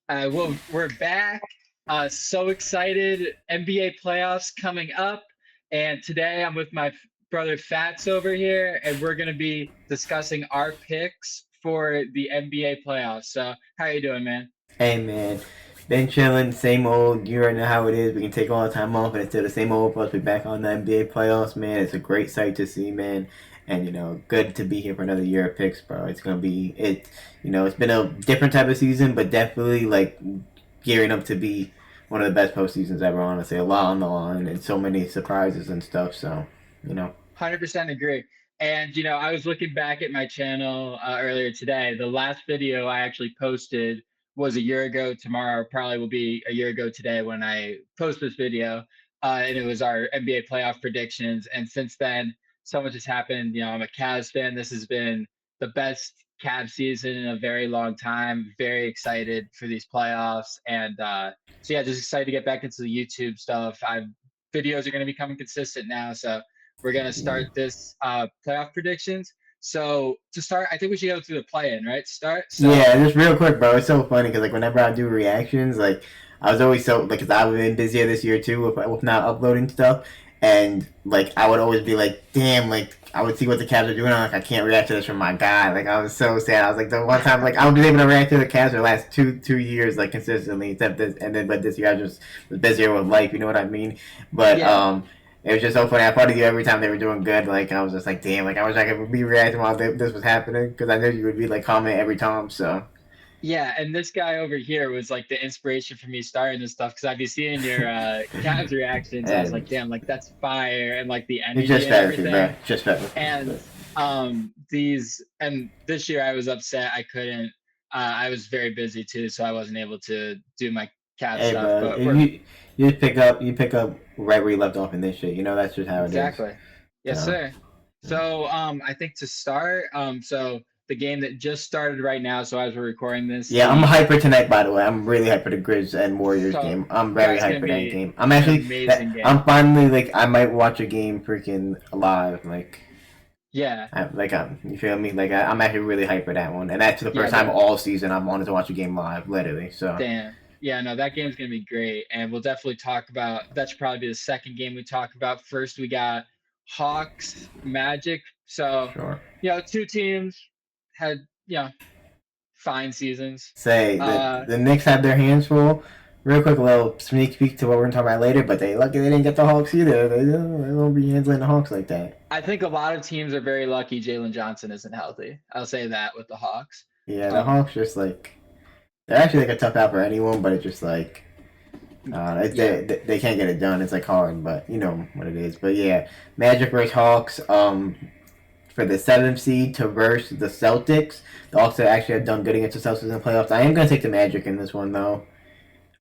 Well, we're back. So excited. NBA playoffs coming up. And today I'm with my brother Fats over here, and we're going to be discussing our picks for the NBA playoffs. So, how you doing, man? Hey man, been chilling, same old. You already know how it is. We can take all the time off, and it's still the same old. Plus, we back on the NBA playoffs, man. It's a great sight to see, man. And good to be here for another year of picks, bro. It's gonna be it. It's been a different type of season, but definitely like gearing up to be one of the best postseasons ever. Honestly, a lot on the line, and so many surprises and stuff. So, you know, 100% agree. And, I was looking back at my channel earlier today. The last video I actually posted was a year ago. Tomorrow probably will be a year ago today when I post this video. And it was our NBA playoff predictions. And since then, so much has happened. I'm a Cavs fan. This has been the best Cavs season in a very long time. Very excited for these playoffs. And so, yeah, just excited to get back into the YouTube stuff. Videos are going to be coming consistent now. So, we're gonna start this playoff predictions. So to start, I think we should go through the play-in, right? Start. So yeah, just real quick, bro. It's so funny because like whenever I do reactions, like I was always so like because I've been busier this year too with not uploading stuff, and like I would always be like, damn, like I would see what the Cavs are doing. I'm like, I can't react to this from my guy. Like I was so sad. I was like the one time like I was able to react to the Cavs for the last two years like consistently, except this and then but this year I just was busier with life. You know what I mean? But yeah, it was just so funny. I parted you every time they were doing good. Like I was just like, damn. Like I wish I could be reacting while this was happening because I knew you would be like comment every time. So yeah, and this guy over here was like the inspiration for me starting this stuff because I'd be seeing your Cavs reactions. I was like, and damn, like that's fire, and like the it's energy just and fantasy, everything. bro. Just fantasy. And this year I was upset I couldn't. I was very busy too, so I wasn't able to do my Cavs Hey, stuff. bro. But If we're you pick up right where you left off in this shit. That's just how it is. Exactly. Yes, So sir. So I think to start, so the game that just started right now, so as we're recording this, yeah, I'm the hyped for tonight. By the way, I'm really hyped for the Grizz and Warriors so game. I'm very that's hyped gonna for that be game. I'm an actually amazing that game. I'm finally like I might watch a game freaking live. Yeah, You feel me? Like I'm actually really hyped for that one, and that's the yeah, first time all season I've wanted to watch a game live, literally. So damn. Yeah, no, that game's gonna be great. And we'll definitely talk about that should probably be the second game we talk about. First we got Hawks Magic. So, sure. two teams had, fine seasons. Say Uh the Knicks had their hands full. Real quick, a little sneak peek to what we're gonna talk about later, but they lucky they didn't get the Hawks either. They don't be handling the Hawks like that. I think a lot of teams are very lucky Jalen Johnson isn't healthy. I'll say that with the Hawks. Yeah, the Um, Hawks just like they're actually like a tough out for anyone, but it's just like yeah, they can't get it done. It's like hard, but you know what it is. But yeah, Magic versus Hawks. For the seventh seed to verse the Celtics. The Hawks actually have done good against the Celtics in the playoffs. I am gonna take the Magic in this one though.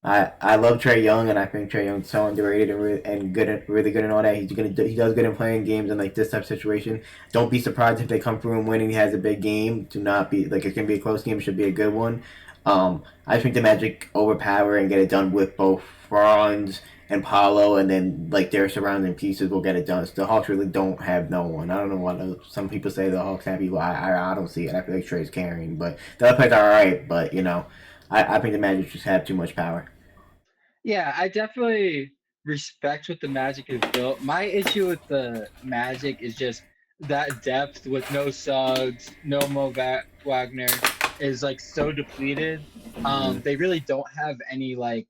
I love Trey Young, and I think Trey Young's so underrated and good, really good and all that. He does good in playing games in like this type of situation. Don't be surprised if they come through and win and he has a big game. Do not be like it's gonna be a close game. It should be a good one. I think the Magic overpower and get it done with both Franz and Paulo, and then like their surrounding pieces will get it done. So the Hawks really don't have no one. I don't know why some people say the Hawks have people. I don't see it. I feel like Trey's carrying, but the other players are alright. But I think the Magic just have too much power. yeah, I definitely respect what the Magic has built. My issue with the Magic is just that depth with no Suggs, no Wagner is like so depleted. Mm-hmm. They really don't have any like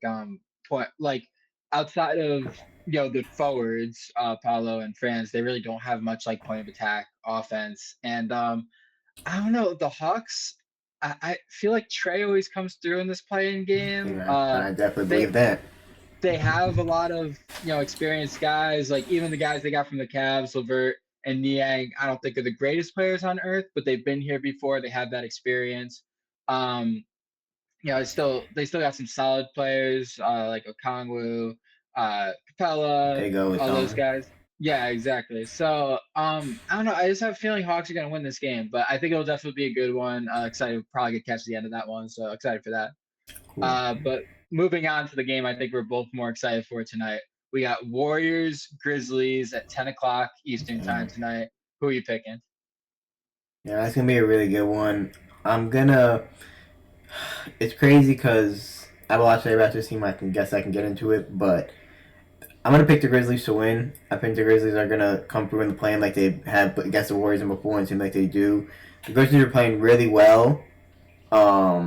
point like outside of the forwards, Paulo and Franz. They really don't have much like point of attack offense, and I don't know. The Hawks, I feel like Trey always comes through in this playing game. Yeah, I definitely They believe that. they have a lot of experienced guys. Like even the guys they got from the Cavs, Levert and Niang. I don't think are the greatest players on earth, but they've been here before. They have that experience. Um, they still got some solid players like Okongwu, There Capella, you go with all those Tony. guys. Yeah, exactly. So I don't know. I just have a feeling Hawks are gonna win this game, but I think it'll definitely be a good one. Excited, probably get catch the end of that one. So excited for that. Cool. But moving on to the game, I think we're both more excited for tonight. We got Warriors Grizzlies at 10 o'clock Eastern time Yeah, tonight. Who are you picking? yeah, that's gonna be a really good one. I'm gonna. It's crazy because I have a lot to say about this team. I can guess I can get into it, but I'm gonna pick the Grizzlies to win. I think the Grizzlies are gonna come through in the play like they have against the Warriors and before, and seem like they do. The Grizzlies are playing really well.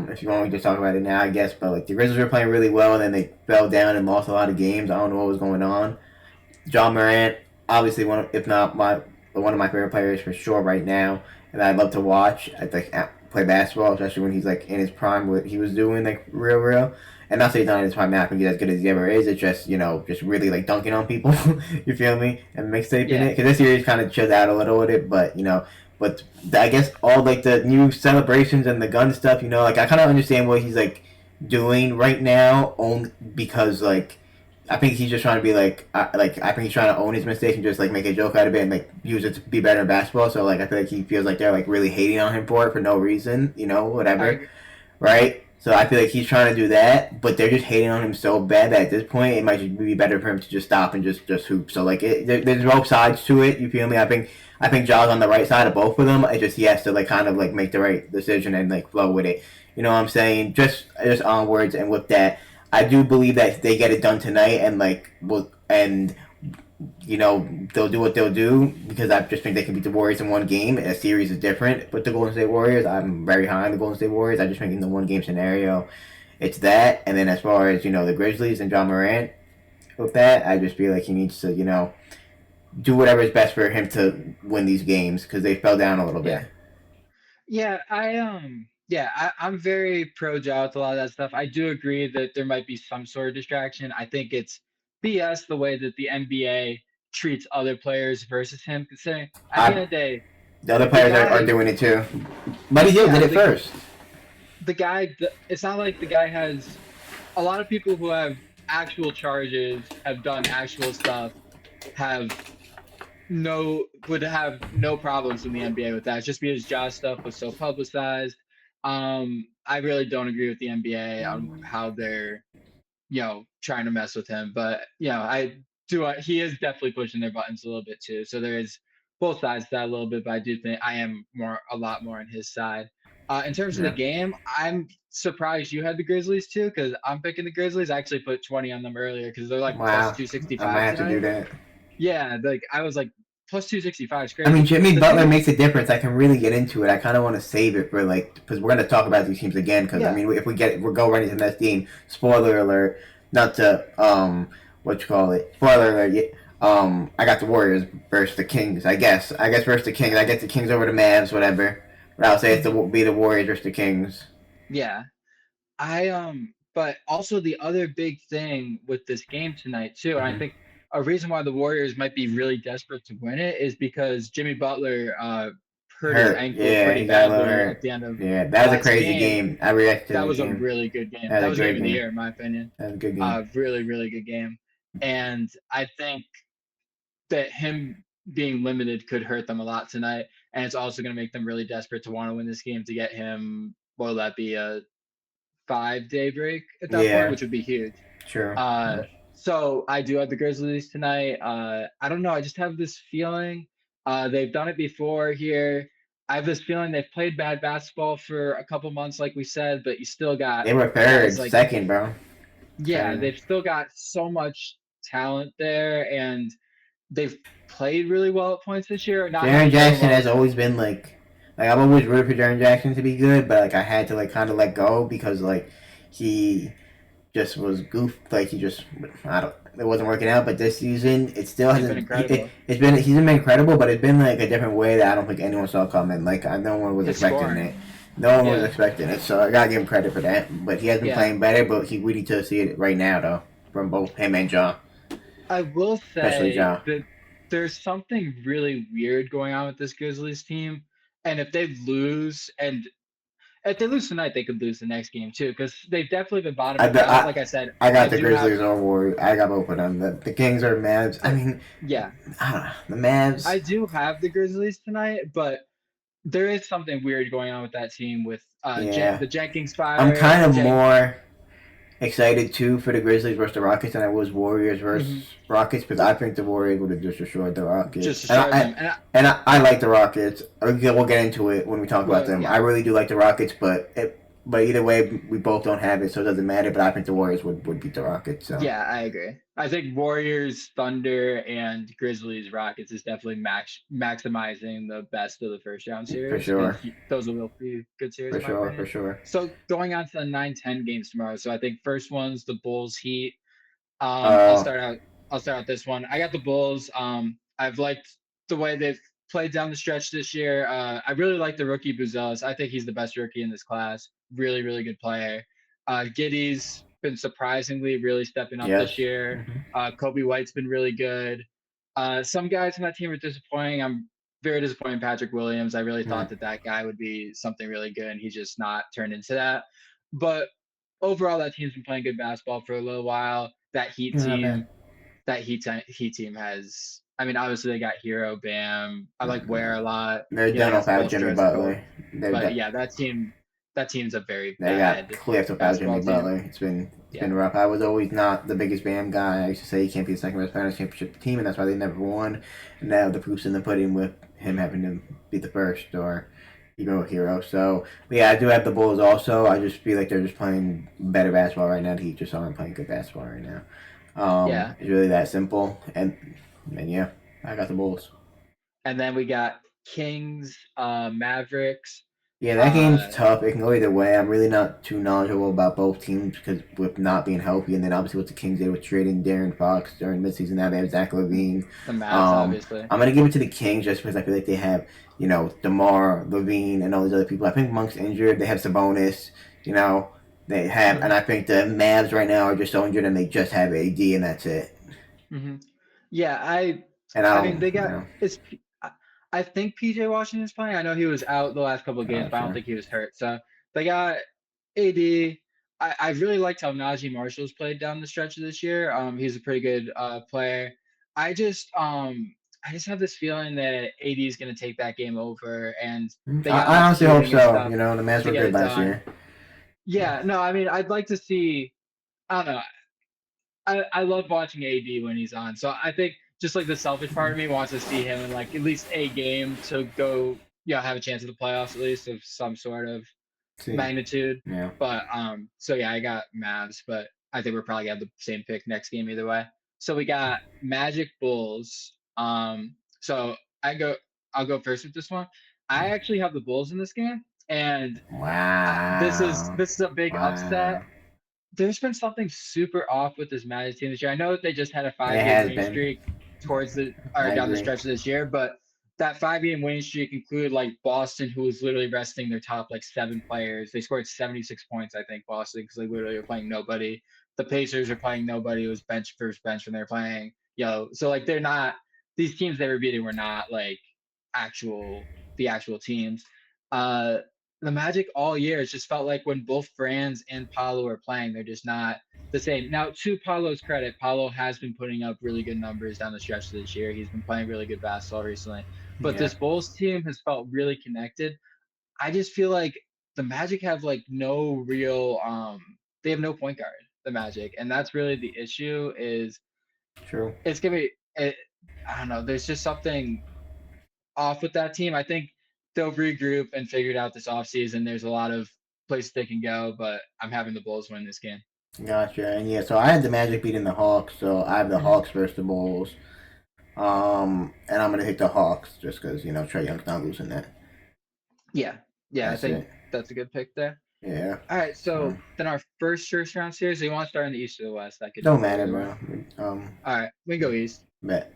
If you want me to talk about it now, I guess, but like the Grizzlies were playing really well, and then they fell down and lost a lot of games. I don't know what was going on. John Morant, obviously if not one of my favorite players for sure right now, and I'd love to watch. I think play basketball, especially when he's like in his prime, what he was doing, like real. And not say he's not in his prime now, I think he's as good as he ever is. It's just just really like dunking on people. You feel me? And mixtaping it because this series kind of chilled out a little with it, but But I guess all like the new celebrations and the gun stuff, like I kind of understand what he's like doing right now, only because like I think he's just trying to be I think he's trying to own his mistake and just like make a joke out of it and like use it to be better in basketball. So like I feel like he feels like they're like really hating on him for no reason, whatever, right? So I feel like he's trying to do that, but they're just hating on him so bad that at this point it might just be better for him to just stop and just hoop. So like there's both sides to it. You feel me? I think Ja's on the right side of both of them. It just he has to like kind of like make the right decision and like flow with it. You know what I'm saying? Just onwards, and with that, I do believe that they get it done tonight, and they'll do what they'll do because I just think they can beat the Warriors in one game. A series is different, but the Golden State Warriors, I'm very high on the Golden State Warriors. I just think in the one game scenario, it's that. And then as far as the Grizzlies and John Morant, with that, I just feel like he needs to do whatever is best for him to win these games because they fell down a little bit. I'm very pro Ja with a lot of that stuff. I do agree that there might be some sort of distraction. I think it's BS the way that the NBA treats other players versus him. Considering at the end of the day, the other players are doing it too. But he did it first. It's not like the guy has a lot of people who have actual charges, have done actual stuff, would have no problems in the NBA with that. It's just because Ja's stuff was so publicized. I really don't agree with the NBA on how they're, trying to mess with him. But he is definitely pushing their buttons a little bit too. So there is both sides to that a little bit, but I do think I am a lot more on his side. In terms of the game, I'm surprised you had the Grizzlies too, because I'm picking the Grizzlies. I actually put 20 on them earlier because they're like plus 265. I might have to do that. Yeah, like I was like plus 265 is crazy. I mean, Jimmy Butler makes a difference. I can really get into it. I kind of want to save it for because we're going to talk about these teams again. Because I mean, if we'll go right into the next team. Spoiler alert, not to Spoiler alert. I got the Warriors versus the Kings. I guess versus the Kings. I get the Kings over the Mavs, whatever. But I'll say be the Warriors versus the Kings. Yeah, but also the other big thing with this game tonight too, and I think a reason why the Warriors might be really desperate to win it is because Jimmy Butler hurt his ankle pretty badly at the end of that was a crazy game. I reacted. That was a really good game. That was game of the year in my opinion. That was a good game. Really, really good game. And I think that him being limited could hurt them a lot tonight, and it's also going to make them really desperate to want to win this game to get him. Will that be a 5-day break at that point, which would be huge. Sure. So I do have the Grizzlies tonight. I don't know. I just have this feeling they've done it before here. I have this feeling they've played bad basketball for a couple months, like we said, but you still got. They were third, second, bro. Yeah, they've still got so much talent there, and they've played really well at points this year. Jaren Jackson has always been like I've always rooted for Jaren Jackson to be good, but I had to kind of let go because he just was goofed. It wasn't working out. But this season, it still hasn't. He's been incredible, but it's been a different way that I don't think anyone saw coming. No one was expecting it. No one was expecting it. So I gotta give him credit for that. But he has been playing better. But we need to see it right now, though, from both him and Ja. I will say especially Ja. that there's something really weird going on with this Grizzlies team, and if they lose tonight, they could lose the next game too, because they've definitely been bottoming out. Like I said, I got the Grizzlies over Warriors. I got both of them. The Kings are Mavs. I mean, yeah, I don't know, the Mavs. I do have the Grizzlies tonight, but there is something weird going on with that team with the Jenkins fire. I'm kind of more excited too for the Grizzlies versus the Rockets than I was Warriors versus Rockets, because I think the Warriors would have just destroyed the Rockets. I like the Rockets. We'll get into it when we talk about them. I really do like the Rockets, but but either way, we both don't have it, so it doesn't matter. But I think the Warriors would beat the Rockets. So Yeah, I agree. I think Warriors, Thunder, and Grizzlies, Rockets is definitely maximizing the best of the first round for series because sure, those will be good series for in my sure, for opinion. sure. So going on to the 9-10 games tomorrow. So I think first one's the Bulls Heat. I'll Uh, start out. I'll start out this one. I got the Bulls. I've liked the way they've played down the stretch this year. I really like the rookie Buzelis. I think he's the best rookie in this class. Really, really good player. Giddy's been surprisingly really stepping up this yes. year. Hmm. Kobe White's been really good. Some guys on that team are disappointing. I'm very disappointed in Patrick Williams. I really thought that guy would be something really good, and he's just not turned into that. But overall, that team's been playing good basketball for a little while. That Heat Not bad. team, Heat team has. I mean, obviously they got Hero, Bam. I like Ware a lot. They're Yeah, they done got without Jimmy Spoelstra as a coach. Butler. They're But done. yeah, that team's a very They got bad clipped without Jimmy basketball team. Butler. It's been Yeah. rough. I was always not the biggest Bam guy. I used to say he can't be the second best player on the championship team, and that's why they never won. And now the proof's in the pudding with him having to be the first or even a hero. So yeah, I do have the Bulls also. I just feel like they're just playing better basketball right now. The Heat just aren't playing good basketball right now. Yeah. It's really that simple. And yeah, I got the Bulls. And then we got Kings, Mavericks. Yeah, that game's Uh, tough. It can go either way. I'm really not too knowledgeable about both teams because with not being healthy, and then obviously what the Kings did with trading Darren Fox during midseason. Now they have Zach LaVine. the Mavs, Um, obviously. I'm gonna give it to the Kings just because I feel like they have, DeMar, Levine, and all these other people. I think Monk's injured. They have Sabonis. They have, and I think the Mavs right now are just so injured, and they just have AD, and that's it. Mm-hmm. Yeah, And I mean they got it's. I think PJ Washington's playing. I know he was out the last couple of games, but I don't sure. think he was hurt. So they got AD. I really liked how Najee Marshall's played down the stretch of this year. He's a pretty good player. I just have this feeling that AD is going to take that game over, and they got I enough honestly hope shooting and so. stuff The Mavs to were get good it last done. year. Yeah, no, I mean I'd like to see. I don't know. I love watching AD when he's on. So I think just like the selfish part of me wants to see him in like at least a game to go, have a chance at the playoffs at least of some sort of magnitude. Yeah. But so yeah, I got Mavs, but I think we're probably gonna have the same pick next game either way. So we got Magic Bulls. So I'll go first with this one. I actually have the Bulls in this game, and wow. This is a big upset. There's been something super off with this Magic team this year. I know that they just had a 5-game winning streak down the stretch of this year, but that 5-game winning streak included like Boston, who was literally resting their top like 7 players. They scored 76 points, I think, Boston, because they literally were playing nobody. The Pacers are playing nobody. It was bench versus bench when they're playing. So like they're not these teams they were beating were not like the actual teams. The Magic all year, it's just felt like when both Franz and Paolo are playing, they're just not the same. Now, to Paolo's credit, Paolo has been putting up really good numbers down the stretch of this year. He's been playing really good basketball recently. But this Bulls team has felt really connected. I just feel like the Magic have like no real they have no point guard, the Magic. And that's really the issue is true. It's gonna be I don't know, there's just something off with that team. I think they'll regroup and figure it out this offseason. There's a lot of places they can go, but I'm having the Bulls win this game. Gotcha. And so I had the Magic beating the Hawks, so I have the Hawks versus the Bulls. And I'm gonna hit the Hawks just because Trae Young's not losing that. Yeah, I think that's a good pick there. Yeah. All right, so then our first round series. So you want to start in the East or the West? That could don't matter, bro. All right, we can go East. Bet.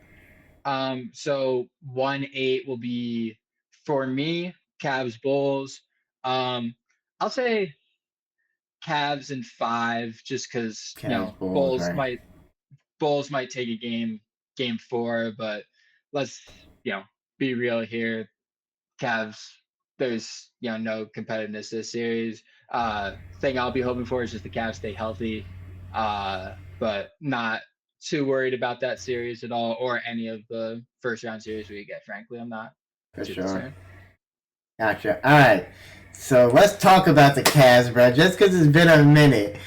So 1-8 will be for me, Cavs Bulls. I'll say Cavs in 5 just because Bulls might take a game 4, but let's be real here. Cavs, there's no competitiveness this series. Thing I'll be hoping for is just the Cavs stay healthy, but not too worried about that series at all, or any of the first round series we get. Frankly, I'm not too concerned. Gotcha. All right. So let's talk about the Cavs, bro. Just because it's been a minute.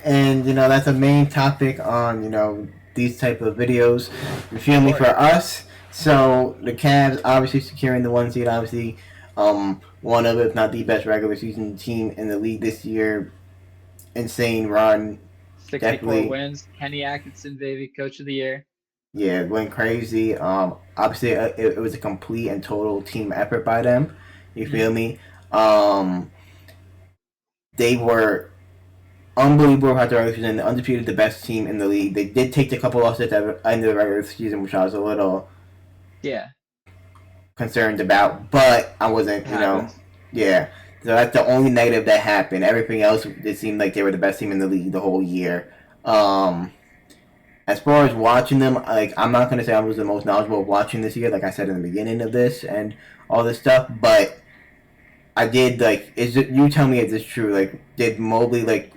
And that's a main topic on these type of videos. You feel me? For us. So the Cavs obviously securing the 1 seed. Obviously, one of, if not the best regular season team in the league this year. Insane run. 64 Definitely, wins. Kenny Atkinson, baby, coach of the year. yeah, went crazy. Obviously, it was a complete and total team effort by them. You Mhm. feel me? Um, they were unbelievable throughout the regular season. Undefeated, the best team in the league. They did take a couple losses at the end of the regular season, which I was a little Yeah, concerned about, but I it wasn't, happens. yeah. So that's the only negative that happened. Everything else, it seemed like they were the best team in the league the whole year. Um, as far as watching them, like I'm not gonna say I was the most knowledgeable of watching this year, like I said in the beginning of this and all this stuff, but I did like. Is it? You tell me if this true? Like, did Mobley like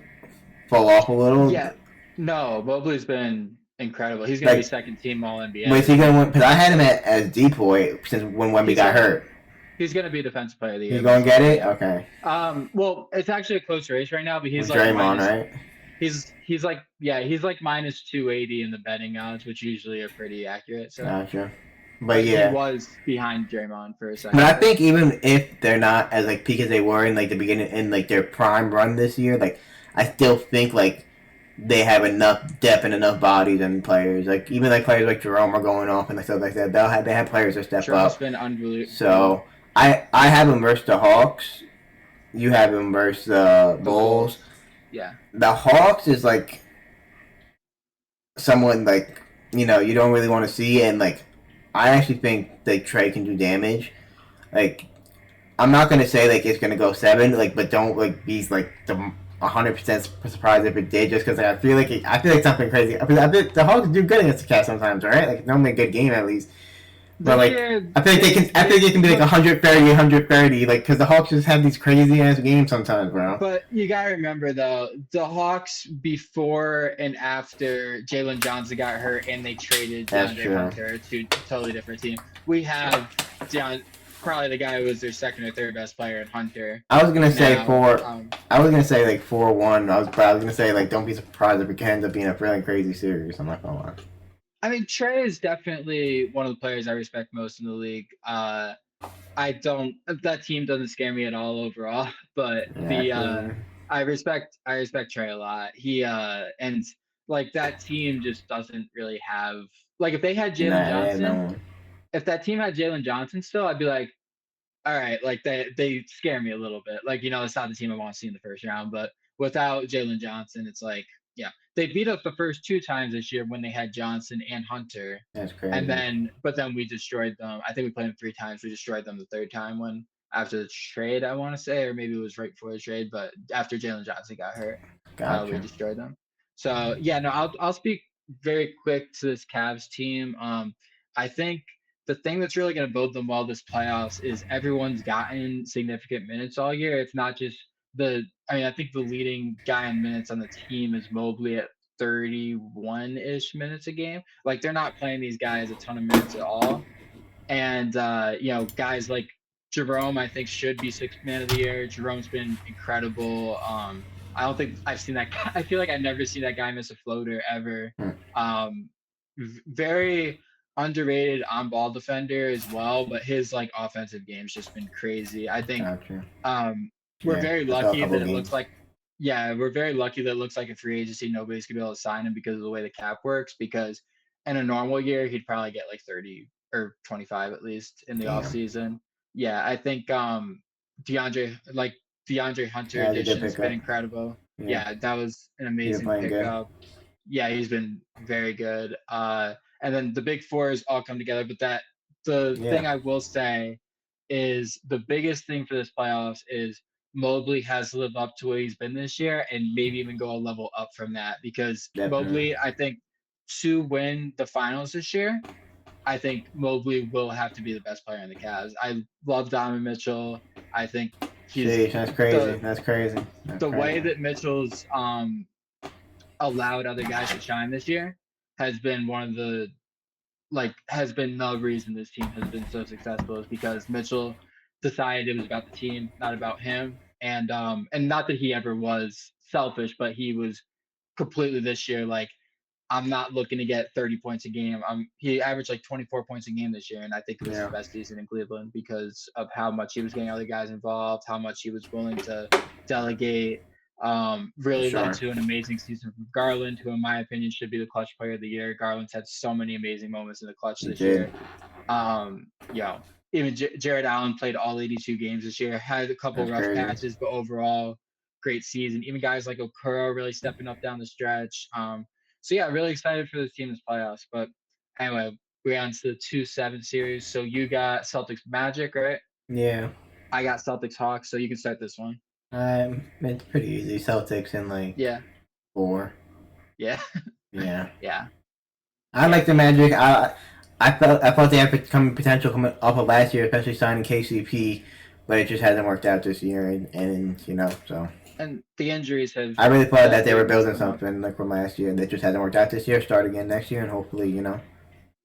fall off a little? Yeah, no, Mobley's been incredible. He's going to be Like, second team All NBA was he this gonna year. win? Because I had him as decoy since when Wemby He's got gonna hurt. he's gonna be defensive player of the He's year gonna most get likely. it. Yeah. Okay. Well, it's actually a close race right now, but With he's like Draymond, minus. right? He's like yeah, he's like minus 280 in the betting odds, which usually are pretty accurate. So, Gotcha. But but he yeah, was behind Draymond for a but second I there. think even if they're not as like peak as they were in like the beginning in like their prime run this year, like I still think like they have enough depth and enough bodies and players. Like even like players like Jerome are going off and like stuff like that. They have players that step Jerome's up. been unbelievable. So I have them versus the Hawks. You have them versus the The Bulls. Bulls, yeah, The Hawks is like someone like you don't really want to see, and like I actually think like Trey can do damage. Like I'm not gonna say like it's gonna go 7, like, but don't like be like the 100% surprised if it did, just because like, I feel like something crazy. I feel the Hawks do good against the Cavs sometimes, right? Like normally a good game at least. But this like year I feel like they can. I think it can be like look, 130, 130, like because the Hawks just have these crazy ass games sometimes, bro. but you gotta remember though, the Hawks before and after Jalen Johnson got hurt and they traded That's DeAndre true. Hunter to a totally different team. We have Deon, probably the guy who was their second or third best player in Hunter I was gonna say now. four. I was gonna say like 4-1. I was gonna say like don't be surprised if it ends up being a really crazy series. I'm not gonna lie. I mean, Trey is definitely one of the players I respect most in the league. I don't that team doesn't scare me at all overall, but Yeah, I the feel you. I respect Trey a lot. He and like that team just doesn't really have like if they had Jalen Nah, yeah, no Johnson, one. if that team had Jalen Johnson still, I'd be like, all right, like they scare me a little bit. Like, it's not the team I want to see in the first round, but without Jalen Johnson, it's like, yeah, they beat us the first two times this year when they had Johnson and Hunter. That's And crazy. then we destroyed them. I think we played them three times. We destroyed them the third time when after the trade, I want to say, or maybe it was right before the trade, but after Jalen Johnson got hurt, we Gotcha. destroyed them. So yeah, no, I'll speak very quick to this Cavs team. I think the thing that's really going to build them well this playoffs is everyone's gotten significant minutes all year. It's not just I think the leading guy in minutes on the team is Mobley at 31-ish minutes a game. Like they're not playing these guys a ton of minutes at all. And guys like Jerome, I think should be sixth man of the year. Jerome's been incredible. I don't think I've seen that guy. I feel like I've never seen that guy miss a floater ever. Hmm. Very underrated on ball defender as well, but his like offensive game's just been crazy. I think Gotcha. um, we're Yeah, very I saw a lucky couple that of it looks games. like yeah, we're very lucky that it looks like a free agency. Nobody's gonna be able to sign him because of the way the cap works. Because in a normal year, he'd probably get like 30 or 25 at least in the off Damn. season. Yeah, I think DeAndre like DeAndre Hunter That was a good addition's been pickup. incredible. Yeah, Yeah, that was an he's been amazing playing good. pickup. Yeah, he's been very good. And then the big fours all come together. But the Yeah, thing I will say is the biggest thing for this playoffs is Mobley has to live up to what he's been this year and maybe even go a level up from that because definitely. Mobley, I think, to win the finals this year, I think Mobley will have to be the best player in the Cavs. I love Donovan Mitchell. I think he's Sheesh, that's crazy. the That's crazy. That's the way crazy. that Mitchell's allowed other guys to shine this year has been one of the has been the reason this team has been so successful is because Mitchell decided it was about the team, not about him. And not that he ever was selfish, but he was completely this year like I'm not looking to get 30 points a game. He averaged like 24 points a game this year, and I think it was his Yeah, best season in Cleveland because of how much he was getting other guys involved, how much he was willing to delegate. for Really led sure. to an amazing season from Garland, who in my opinion should be the clutch player of the year. Garland's had so many amazing moments in the clutch He this did. year. You know, even Jared Allen played all 82 games this year, had a couple That's rough crazy. patches, but overall, great season. Even guys like Okoro really stepping up down the stretch. So yeah, really excited for this team this playoffs. But anyway, we're on to the 2-7 series. So you got Celtics Magic, right? Yeah. I got Celtics Hawks, so you can start this one. It's pretty easy. Celtics in like Yeah, 4. yeah, Yeah. yeah, I yeah. like the Magic. I thought they had potential coming off of last year, especially signing KCP, but it just hasn't worked out this year, and so And the injuries have I really thought that they definitely were messed building them up. something like from last year that just hasn't worked out this year. Start again next year, and hopefully,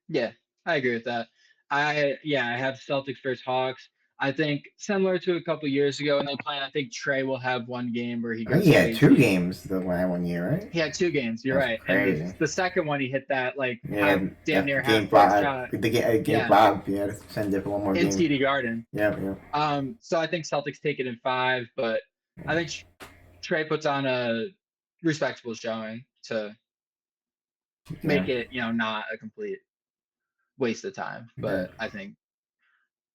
Yeah, I agree with that. I have Celtics versus Hawks. I think similar to a couple years ago when they played, I think Trey will have one game where he I think goes he had 2 crazy. games the last 1 year, right? He had two games, you're That's right. And crazy. the second one he hit that like Yeah, damn near half game court 5, shot. game Yeah, 5. Yeah, to send it for one more in game. TD Garden. Yeah. So I think Celtics take it in five, but I think Trey puts on a respectable showing to Yeah. make it, not a complete waste of time. Yeah. But I think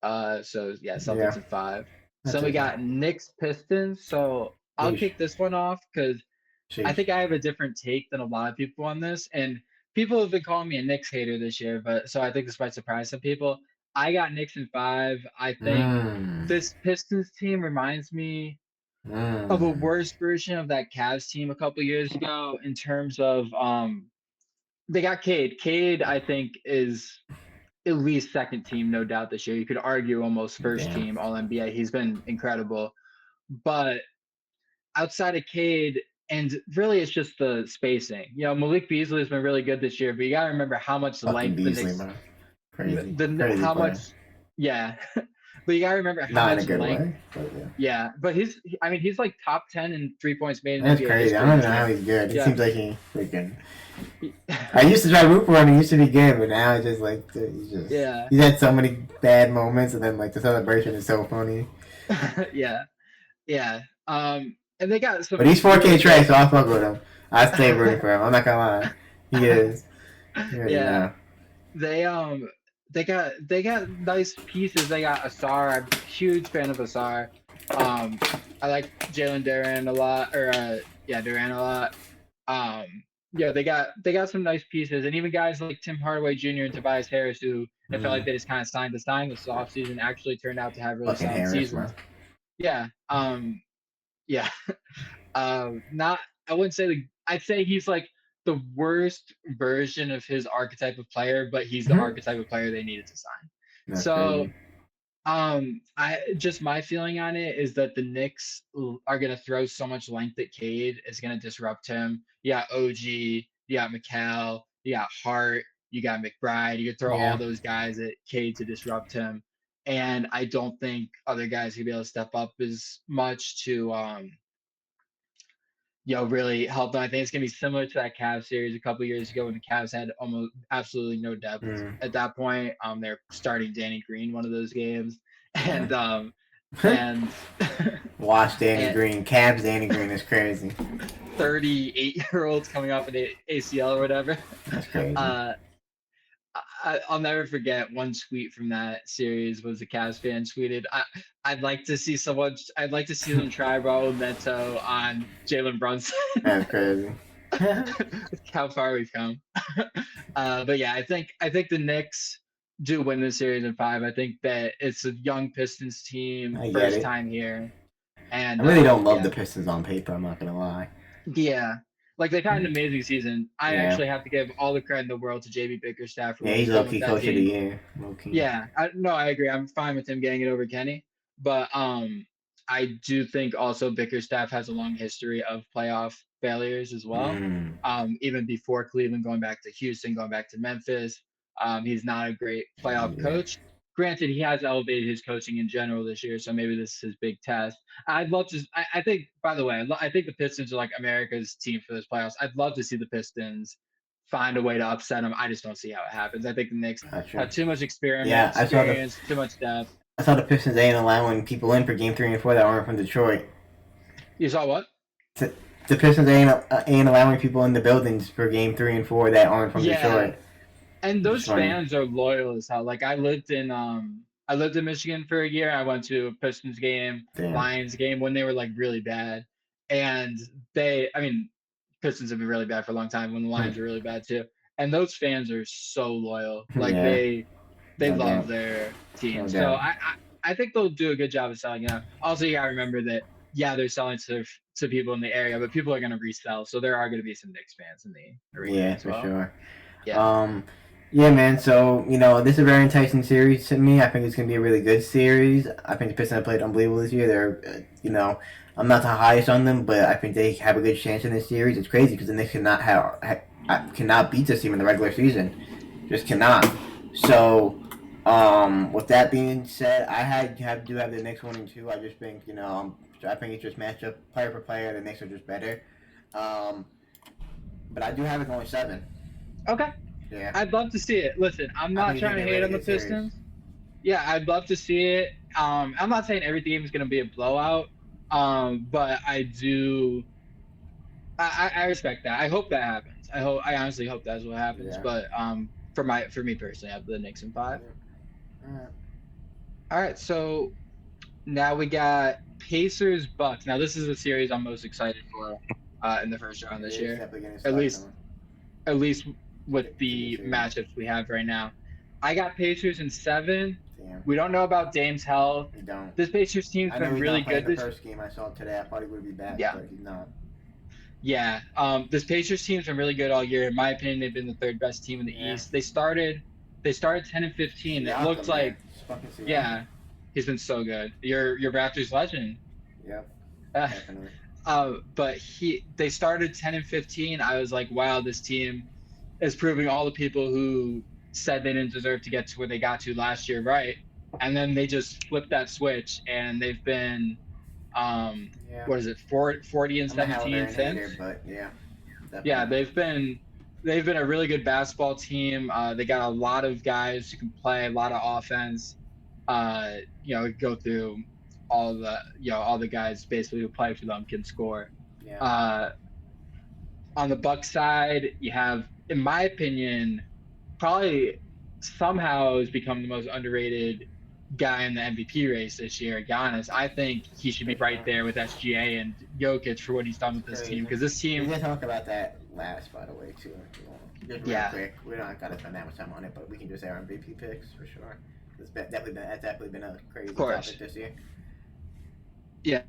so yeah, Celtics Yeah. in five. So That's we it. got Knicks Pistons. So I'll Sheesh. kick this one off because I Sheesh. think I have a different take than a lot of people on this. And people have been calling me a Knicks hater this year, but so I think this might surprise some people. I got Knicks in five. I think Mmm. this Pistons team reminds me of a Mmm. worse version of that Cavs team a couple years ago in terms of they got Cade. Cade, I think, is at least second team, no doubt, this year. You could argue almost first Damn. team All NBA. He's been incredible. But outside of Cade, and really it's just the spacing. Malik Beasley has been really good this year, but you gotta remember how much Fucking length the Beasley, Knicks man. Crazy. the Crazy how player. much yeah. But you gotta remember how Not in a much good length. way, but yeah. Yeah, but he's like top 10 in 3 points made in That's NBA crazy. I history don't this know how year. he's good. It Yeah. seems like he freaking. I used to try to root for him. He used to be good, but now it's just like Yeah. he's had so many bad moments, and then like the celebration is so funny. Yeah. Yeah. And they got But some he's 4K really Trey, good. so I'll fuck with him. I stay rooting for him. I'm not gonna lie. He is. You already Yeah. know. They they got nice pieces. They got Asar. I'm a huge fan of Asar. I like Jalen Duran a lot, or Duran a lot. Um, yeah, they got some nice pieces, and even guys like Tim Hardaway Jr. and Tobias Harris, who I felt like Mm. they just kind of signed to sign this offseason, actually turned out to have really Fucking solid Harris, bro. seasons. Yeah. Yeah. Not I wouldn't say I'd say he's like the worst version of his archetype of player, but he's the archetype of player they needed to sign. That's So crazy. I just my feeling on it is that the Knicks are gonna throw so much length at Cade, it's gonna disrupt him. You got OG, you got McCall, you got Hart, you got McBride. You could throw all Yeah. those guys at Cade to disrupt him. And I don't think other guys will be able to step up as much to really help them. I think it's gonna be similar to that Cavs series a couple years ago when the Cavs had almost absolutely no depth Mm. at that point. They're starting Danny Green one of those games, and Yeah. and Watch Danny and Green. Cavs Danny Green is crazy. 38-year-olds coming off an ACL or whatever. That's crazy. Uh, I'll never forget one tweet from that series was a Cavs fan tweeted, I'd like to see someone. I'd like to see them try Raul Neto on Jalen Brunson." That's crazy. How far we've come. But yeah, I think the Knicks do win the series in five. I think that it's a young Pistons team, I get first it. time here, I and really don't love the Pistons on paper. I'm not gonna lie. yeah, like they've had an amazing season. I Yeah. actually have to give all the credit in the world to JB Bickerstaff for Yeah, what he's he's low done with key that coach of the team. year. Low key. Yeah, no, I agree. I'm fine with him getting it over Kenny, but I do think also Bickerstaff has a long history of playoff failures as well. Mm. Even before Cleveland, going back to Houston, going back to Memphis, he's not a great playoff Yeah. coach. Granted, he has elevated his coaching in general this year, so maybe this is his big test. I'd love to. I think, by the way, I think the Pistons are like America's team for this playoffs. I'd love to see the Pistons find a way to upset them. I just don't see how it happens. I think the Knicks Not sure. have too much Yeah, experience, too much depth. I saw the Pistons ain't allowing people in for game 3 and 4 that aren't from Detroit. You saw what? The Pistons ain't allowing people in the buildings for game 3 and 4 that aren't from Detroit. And those fans are loyal as hell. Like I lived in Michigan for a year. I went to a Pistons game, Lions game when they were like really bad. And Pistons have been really bad for a long time when the Lions were really bad too. And those fans are so loyal. Like they love their team. So I think they'll do a good job of selling out. Also, you gotta remember that they're selling to people in the area, but people are gonna resell. So there are gonna be some Knicks fans in the arena as well. For sure. Yeah. Yeah, man. So, this is a very enticing series to me. I think it's going to be a really good series. I think the Pistons have played unbelievable this year. They're, I'm not the highest on them, but I think they have a good chance in this series. It's crazy because the Knicks cannot beat this team in the regular season. Just cannot. So, with that being said, I do have the Knicks 1-2. I just think, I think it's just matchup player for player. The Knicks are just better. But I do have it going 7. Okay. Yeah. I'd love to see it. Listen, I'm not trying to hate on the Pistons. Yeah, I'd love to see it. I'm not saying every game is going to be a blowout, but I respect that. I hope that happens. I honestly hope that's what happens. Yeah. But for me personally, I have the Knicks in 5. Yeah. All right, so now we got Pacers Bucks. Now this is a series I'm most excited for in the first round this year. At least with the matchups we have right now. I got Pacers in 7. Damn. We don't know about Dame's health. We don't. This Pacers team's been really good. The first game I saw today, I thought he would be back, but he's not. Yeah. This Pacers team's been really good all year. In my opinion, they've been the 3rd best team in the East. They started 10-15. It looked like he's been so good. Your Raptors legend. Yeah. Definitely. But they started 10-15. I was like, wow, this team is proving all the people who said they didn't deserve to get to where they got to last year right. And then they just flipped that switch, and they've been, 40 and 17 since? But yeah. Definitely. Yeah, they've been a really good basketball team. They got a lot of guys who can play, a lot of offense. Go through all the guys basically who play for them can score. Yeah. On the Bucks side, you have, in my opinion, probably somehow has become the most underrated guy in the MVP race this year, Giannis. I think he should be right there with SGA and Jokic for what he's done with this team, because this team. We can talk about that last, by the way, too. Just real quick. We don't got to spend that much time on it, but we can just say our MVP picks for sure. That's definitely been a crazy topic this year. Yeah.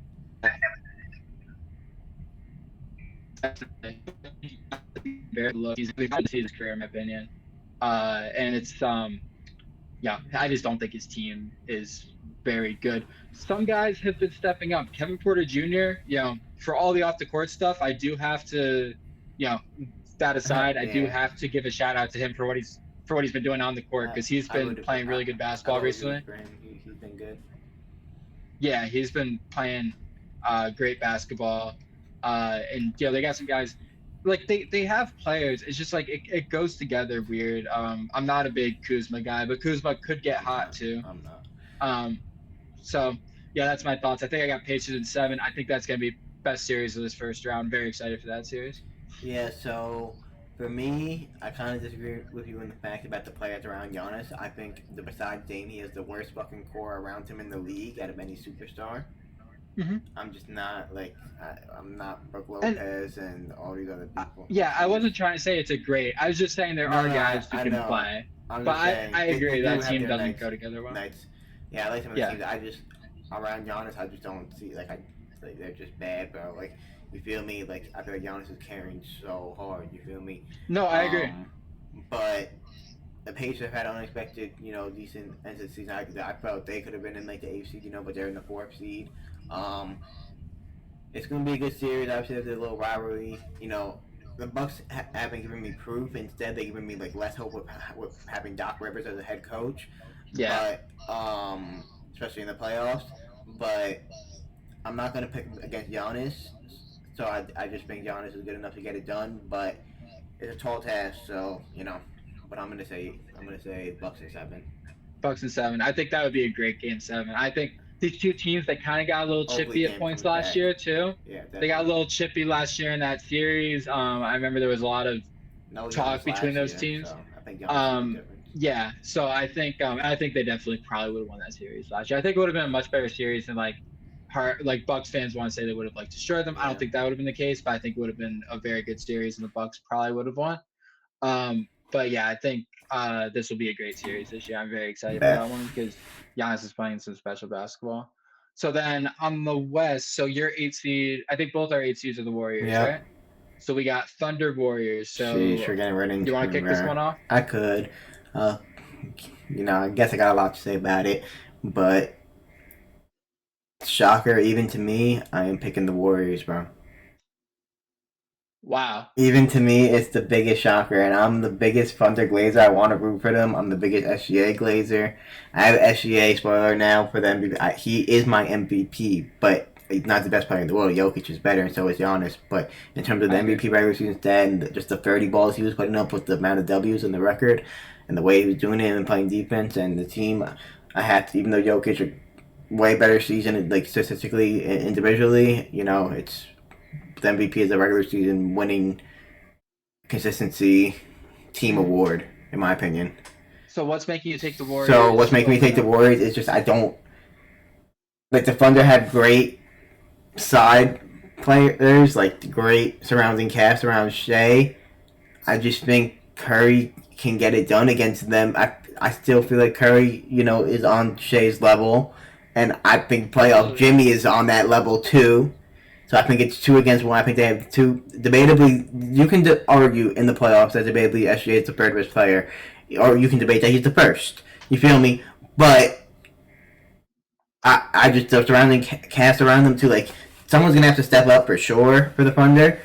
Very low. He's going to see his career, in my opinion. And it's I just don't think his team is very good. Some guys have been stepping up. Kevin Porter Jr., for all the off the court stuff, I do have to, that aside, I do have to give a shout out to him for what he's been doing on the court, because he's been playing really good basketball recently. He's been good. Yeah, he's been playing great basketball. And they got some guys. Like they have players. It's just like it goes together weird. I'm not a big Kuzma guy, but Kuzma could get hot too. I'm not. So yeah, that's my thoughts. I think I got Pacers in 7. I think that's gonna be best series of this first round. Very excited for that series. Yeah. So for me, I kind of disagree with you in the fact about the players around Giannis. I think besides Dame, he has the worst fucking core around him in the league out of any superstar. Mm-hmm. I'm just not I'm not Brook Lopez and all these other people. Yeah, I wasn't trying to say it's a great. I was just saying there are guys who can play. But I agree that team doesn't go together well. Yeah, I like some of the teams. I just around Giannis, I just don't see they're just bad, bro. Like, you feel me? Like, I feel like Giannis is carrying so hard. You feel me? No, I agree. But the Pacers have had unexpected, decent end of the season. I felt they could have been in the 8th seed, but they're in the 4th seed. It's going to be a good series. Obviously, there's a little rivalry. The Bucks haven't given me proof. Instead, they've given me less hope with having Doc Rivers as a head coach. Yeah. But especially in the playoffs. But I'm not going to pick against Giannis. So I just think Giannis is good enough to get it done. But it's a tall task. So but I'm gonna say Bucks in 7. Bucks and 7. I think that would be a great game 7. I think these two teams they kind of got a little Hopefully, chippy at game points comes last back. year too. Yeah, They got a definitely. little chippy last year in that series. I remember there was a lot of No talk Giannis between last those year, teams. so I think Giannis will make a Um, difference. yeah, so I think they definitely probably would have won that series last year. I think it would have been a much better series than like Bucks fans want to say they would have like destroyed them. I don't Yeah. think that would have been the case, but I think it would have been a very good series and the Bucks probably would have won. But yeah, I think this will be a great series this year. I'm very excited for Bet. that one because Giannis is playing some special basketball. So then on the West, so your 8 seed, I think both our 8 seeds are the Warriors, Yep. right? So we got Thunder Warriors. Sheesh, So we're getting right you into want to it, kick this bro. one off? I could. Uh, I guess I got a lot to say about it, but shocker, even to me, I am picking the Warriors, bro. Wow. Even to me, it's the biggest shocker, and I'm the biggest Thunder Glazer. I want to root for them. I'm the biggest SGA Glazer. I have SGA spoiler now for the MVP. He is my MVP, but he's not the best player in the world. Jokic is better, and so is Giannis. But in terms of the I agree. MVP regular season stat and just the 30 balls he was putting up with the amount of W's in the record, and the way he was doing it and playing defense and the team, I have to. Even though Jokic a way better season, like statistically, individually, it's the MVP is a regular season winning consistency team Mhm. award, in my opinion. So what's making you take the So what's Warriors making me over take the them? Warriors is just I don't like the Thunder have great side players, like great surrounding cast around Shea. I just think Curry can get it done against them. I still feel like Curry, is on Shea's level, and I think playoff Absolutely. Jimmy is on that level too. So I think it's 2 against 1. I think they have two. Debatably, you can argue in the playoffs that debatably SGA is the third best player, or you can debate that he's the first. You feel me? But I just the surrounding cast around them too. Like someone's gonna have to step up for sure for the Thunder,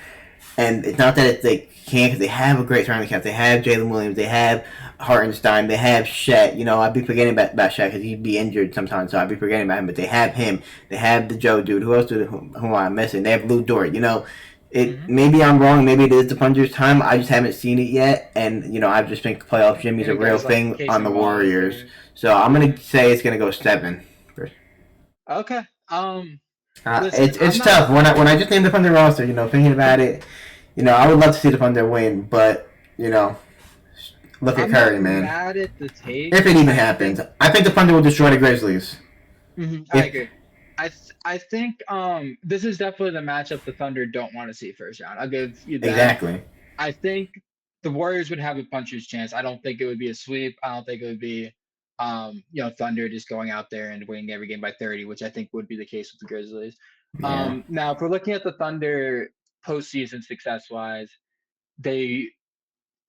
and it's not that they can't because they have a great surrounding cast. They have Jalen Williams. They have Hartenstein. They have Shet. I'd be forgetting about Shet because he'd be injured sometimes, so I'd be forgetting about him. But they have him. They have the Joe dude. Who else who am I missing? They have Lou Dort. It Hmm. maybe I'm wrong. Maybe it is the Thunder's time. I just haven't seen it yet, and I just think playoff Jimmy's a Maybe real guys like thing on Casey the Wallace Warriors. or So I'm gonna mhm. say it's gonna go 7. Okay. Listen, I'm It's not tough when I just named the Thunder roster. Thinking about it, I would love to see the Thunder win, but look at I'm Curry, not man. mad at the take. If it even I happens, think I think the Thunder will destroy the Grizzlies. I If agree. I think this is definitely the matchup the Thunder don't want to see first round. I'll give you that. exactly, I think the Warriors would have a puncher's chance. I don't think it would be a sweep. I don't think it would be Thunder just going out there and winning every game by 30, which I think would be the case with the Grizzlies. yeah, Now if we're looking at the Thunder postseason success wise, they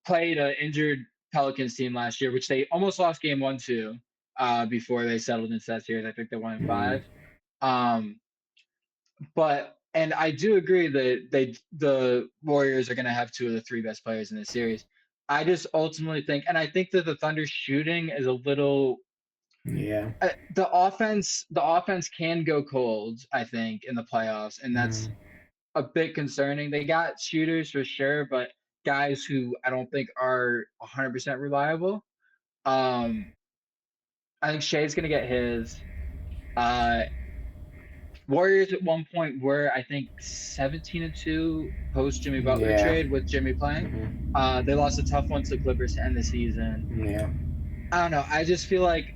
played an injured Pelicans team last year, which they almost lost game 1-2 before they settled into that series. I think they won in mm, 5. Um, but and I do agree that the Warriors are going to have 2 of the 3 best players in the series. I just ultimately think, and I think that the Thunder shooting is a little yeah, the offense can go cold. I think in the playoffs, and that's mm, a bit concerning. They got shooters for sure, but guys who I don't think are 100% reliable. Um, I think Shea's going to get his. Uh, Warriors at one point were, I think, 17-2 post Jimmy Butler yeah, trade with Jimmy playing. They lost a tough one to the Clippers to end the season. yeah, I don't know. I just feel like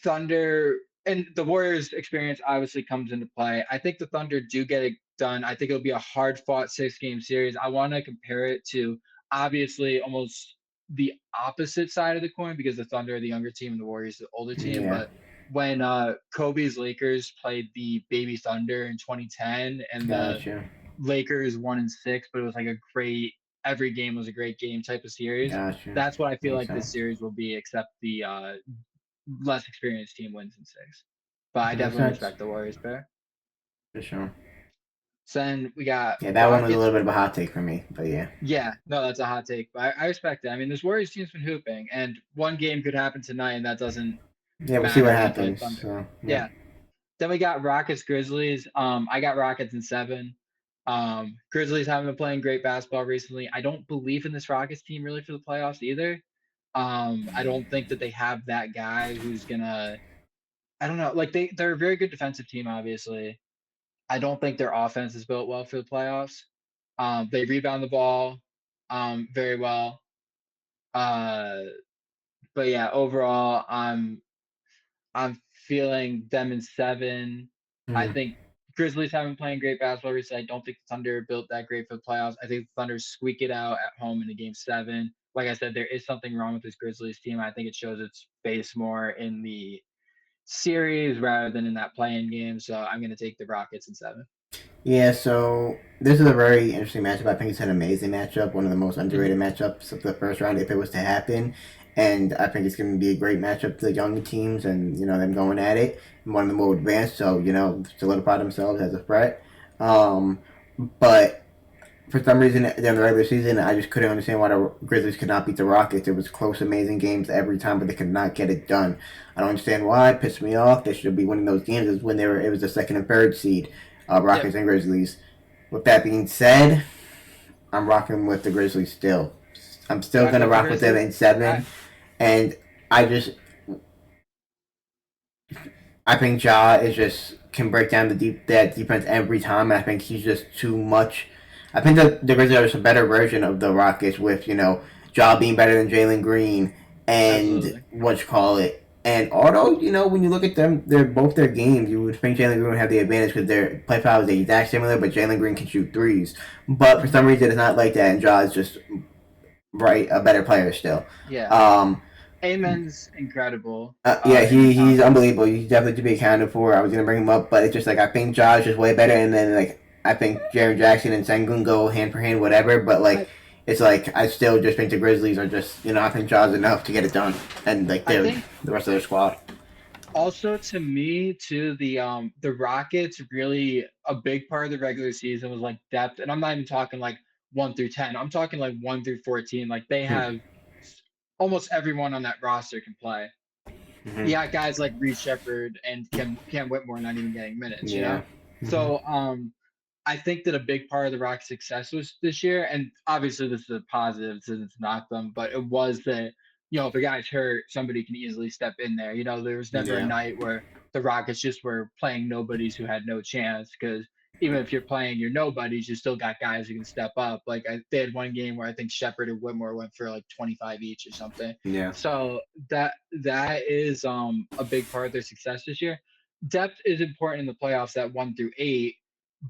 Thunder and the Warriors experience obviously comes into play. I think the Thunder do get it done. I think it'll be a hard fought 6 game series. I want to compare it to obviously almost the opposite side of the coin because the Thunder are the younger team and the Warriors the older team. yeah. But when Kobe's Lakers played the Baby Thunder in 2010 and the Gotcha, Lakers 1-6, but it was like a great every game was a great game type of series. gotcha. That's what I feel Makes like this sense. series will be, except the less experienced team wins in 6. But I Makes definitely sense respect the Warriors pair. for sure. So then we got Yeah, that one was a Rockets. little bit of a hot take for me, but yeah, Yeah, no, that's a hot take, but I respect it. I mean, this Warriors team's been hooping, and one game could happen tonight, and that doesn't yeah. We'll see what matter when you play the happens. Thunder. So yeah, Yeah. Then we got Rockets Grizzlies. I got Rockets in 7. Grizzlies haven't been playing great basketball recently. I don't believe in this Rockets team really for the playoffs either. I don't think that they have that guy who's gonna. I don't know. Like they're a very good defensive team, obviously. I don't think their offense is built well for the playoffs. They rebound the ball very well. Uh, but yeah, overall, I'm feeling them in 7. I Mm. think Grizzlies haven't been playing great basketball recently. I don't think the Thunder are built that great for the playoffs. I think the Thunder squeak it out at home in a game 7. Like I said, there is something wrong with this Grizzlies team. I think it shows its face more in the series rather than in that playing game. So I'm going to take the Rockets in 7. Yeah, so this is a very interesting matchup. I think it's an amazing matchup, one of the most underrated matchups of the first round if it was to happen. And I think it's going to be a great matchup to the young teams and, them going at it. And one of the more advanced, so, solidify themselves as a threat. Um, but for some reason, during the regular season, I just couldn't understand why the Grizzlies could not beat the Rockets. It was close, amazing games every time, but they could not get it done. I don't understand why. It pissed me off. They should be winning those games. It was the second and third seed, Yep. Rockets and Grizzlies. With that being said, I'm rocking with the Grizzlies still. I'm still Rocking gonna with the rock with them Grizzlies. in 7, and I just I think Ja is just can break down that defense every time, and I think he's just too much. I think the Grizzlies are just a better version of the Rockets with Ja being better than Jalen Green and Absolutely. what you call it. And although when you look at them, they're both their games. You would think Jalen Green would have the advantage because their play style is the exact similar, but Jalen Green can shoot threes. But for some reason, it's not like that, and Ja is just a better player still. Yeah. Um, Amen's incredible yeah, in his he's offense. unbelievable. He's definitely to be accounted for. I was gonna bring him up, but it's just like I think Josh is way better, and then I think Jaren Jackson and Sengun go hand for hand, whatever. But I, it's like I still just think the Grizzlies are just I think Josh enough to get it done, and I they're think the rest of their squad. also to me too the Rockets really a big part of the regular season was like depth, and I'm not even talking like 1 through 10. I'm talking like 1 through 14. Like they Hmm. have almost everyone on that roster can play. Hmm. Yeah, guys like Reed Shepard and Cam Whitmore not even getting minutes, you know? Yeah. Hmm. So I think that a big part of the Rock's success was this year, and obviously this is a positive since it's not them, but it was that, if a guy's hurt, somebody can easily step in there. There was never a Yeah. night where the Rockets just were playing nobodies who had no chance because even if you're playing your nobodies, you still got guys who can step up. Like they had one game where I think Shepard and Whitmore went for like 25 each or something. Yeah. So that is a big part of their success this year. Depth is important in the playoffs at 1 through 8,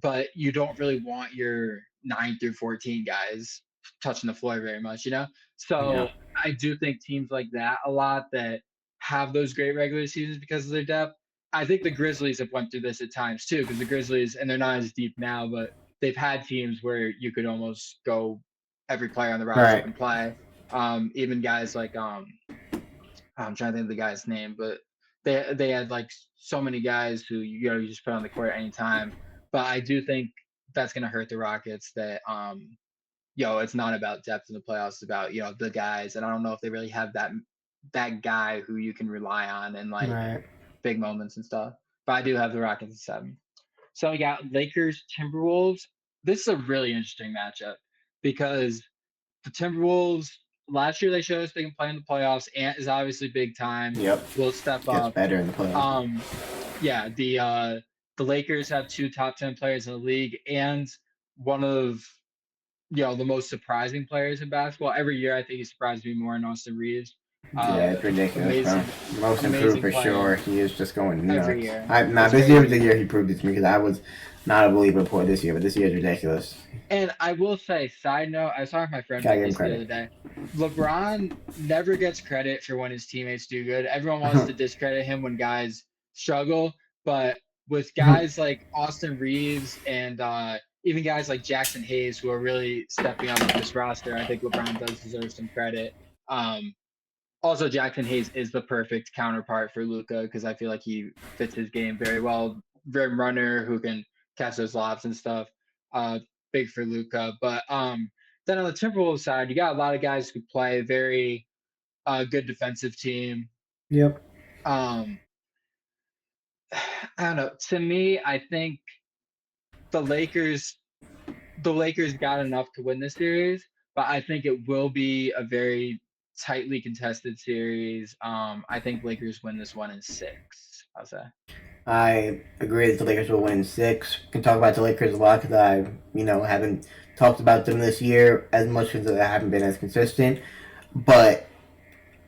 but you don't really want your 9 through 14 guys touching the floor very much, you know? Yeah. So I do think teams like that a lot that have those great regular seasons because of their depth. I think the Grizzlies have went through this at times too, because the Grizzlies, and they're not as deep now, but they've had teams where you could almost go every player on the All roster right. can play. Even guys like I'm trying to think of the guy's name, but they had like so many guys who you just put on the court at any time. But I do think that's gonna hurt the Rockets. That it's not about depth in the playoffs. It's about the guys, and I don't know if they really have that guy who you can rely on in All like right. big moments and stuff. But I do have the Rockets at 7. So we got Lakers Timberwolves. This is a really interesting matchup because the Timberwolves last year they showed us they can play in the playoffs. Ant is obviously big time. Yep. Will step Gets up. better in the playoffs. Um, yeah, the Lakers have 2 top 10 players in the league and one of the most surprising players in basketball. Every year I think he surprises me more in Austin Reeves. Yeah, it's ridiculous, bro. Amazing, Most improved amazing for sure. player He is just going every nuts. year. Now It's this year was the crazy. year he proved it to me because I was not a believer before this year, but this year is ridiculous. And I will say, side note, I was talking to my friend Gotta about give him this the credit. other day. LeBron never gets credit for when his teammates do good. Everyone wants to discredit him when guys struggle, but with guys like Austin Reeves and even guys like Jackson Hayes who are really stepping up with this roster, I think LeBron does deserve some credit. Um, Also, Jackson Hayes is the perfect counterpart for Luca because I feel like he fits his game very well. Rim runner who can catch those lobs and stuff. Uh, Big for Luca. But then on the Timberwolves side, you got a lot of guys who play very good defensive team. Yep. Um, I don't know. To me, I think the Lakers. the Lakers got enough to win this series, but I think it will be a very tightly contested series. I think Lakers win this one in six. How's that? I agree that the Lakers will win in six. Can talk about the Lakers a lot because I, haven't talked about them this year as much because I haven't been as consistent. But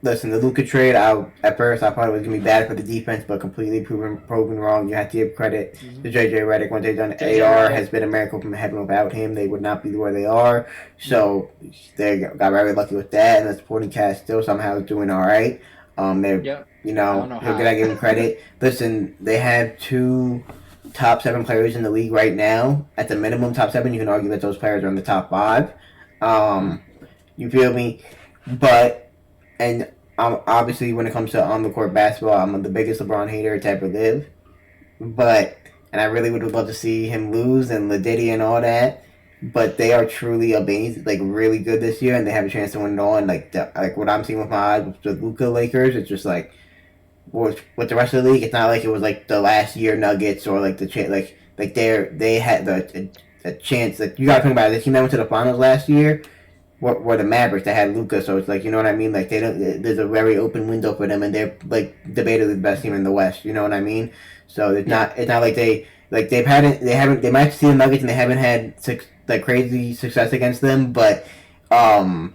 listen, the Luka trade, at first I thought it was gonna be bad for the defense, but completely proven wrong. You have to give credit to JJ Redick. What they've done, AR has been a miracle from heaven. Without him, they would not be where they are. So they got very lucky with that, and the supporting cast still somehow is doing all right. They're Yep. he'll get give him credit. Listen, they have two top 7 players in the league right now. At the minimum, top 7. You can argue that those players are in the top 5. You feel me? But and obviously, when it comes to on the court basketball, I'm the biggest LeBron hater to ever live. And I really would love to see him lose and Ladiddy and all that. But they are truly amazing, like really good this year, and they have a chance to win it all. And like what I'm seeing with my eyes with the Luka Lakers, it's just like with the rest of the league, it's not like it was like the last year Nuggets or like the they had the chance. Like you got to think about it. The team that went to the finals last year were the Mavericks that had Luka, so it's like you know what I mean. Like they don't. There's a very open window for them, and they're like debatably the best team in the West. You know what I mean? So it's not like they might see the Nuggets and they haven't had crazy success against them, but the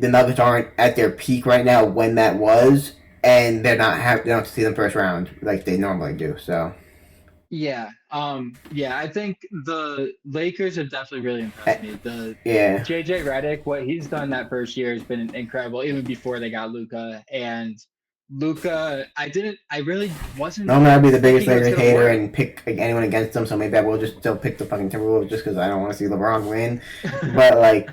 Nuggets aren't at their peak right now when that was, and they don't see them first round like they normally do. So. Yeah. I think the Lakers have definitely really impressed me. The Yeah. JJ Redick, what he's done that first year has been incredible, even before they got Luka. And Luka, I really wasn't. Normally I'd be the biggest Lakers hater and pick anyone against them, so maybe I will just still pick the fucking Timberwolves just because I don't want to see LeBron win. but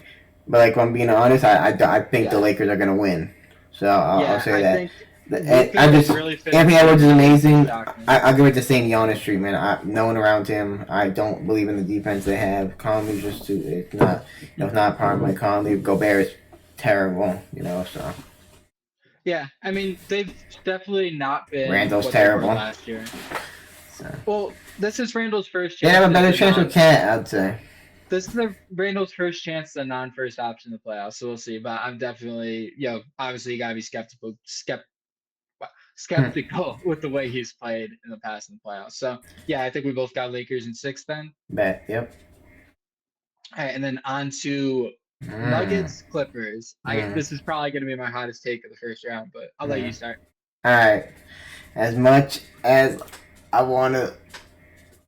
if I'm being honest, I think the Lakers are gonna win. So I'll say that. Anthony Edwards is amazing. I'll give it the same Giannis treatment. No one around him. I don't believe in the defense they have. Conley's just too. It's not a problem like Conley. Gobert is terrible. So. Yeah, I mean they've definitely not been. Randall's terrible last year. So. Well, this is Randall's first chance. They have a better chance with Cat, I'd say. This is Randall's first chance as a non-first option in the playoffs, so we'll see. But I'm definitely, obviously you gotta be skeptical with the way he's played in the past in the playoffs. So yeah, I think we both got Lakers in 6 then. Bet, yep. All right, and then on to Nuggets Clippers. This is probably going to be my hottest take of the first round, but I'll let you start. All right. As much as I want to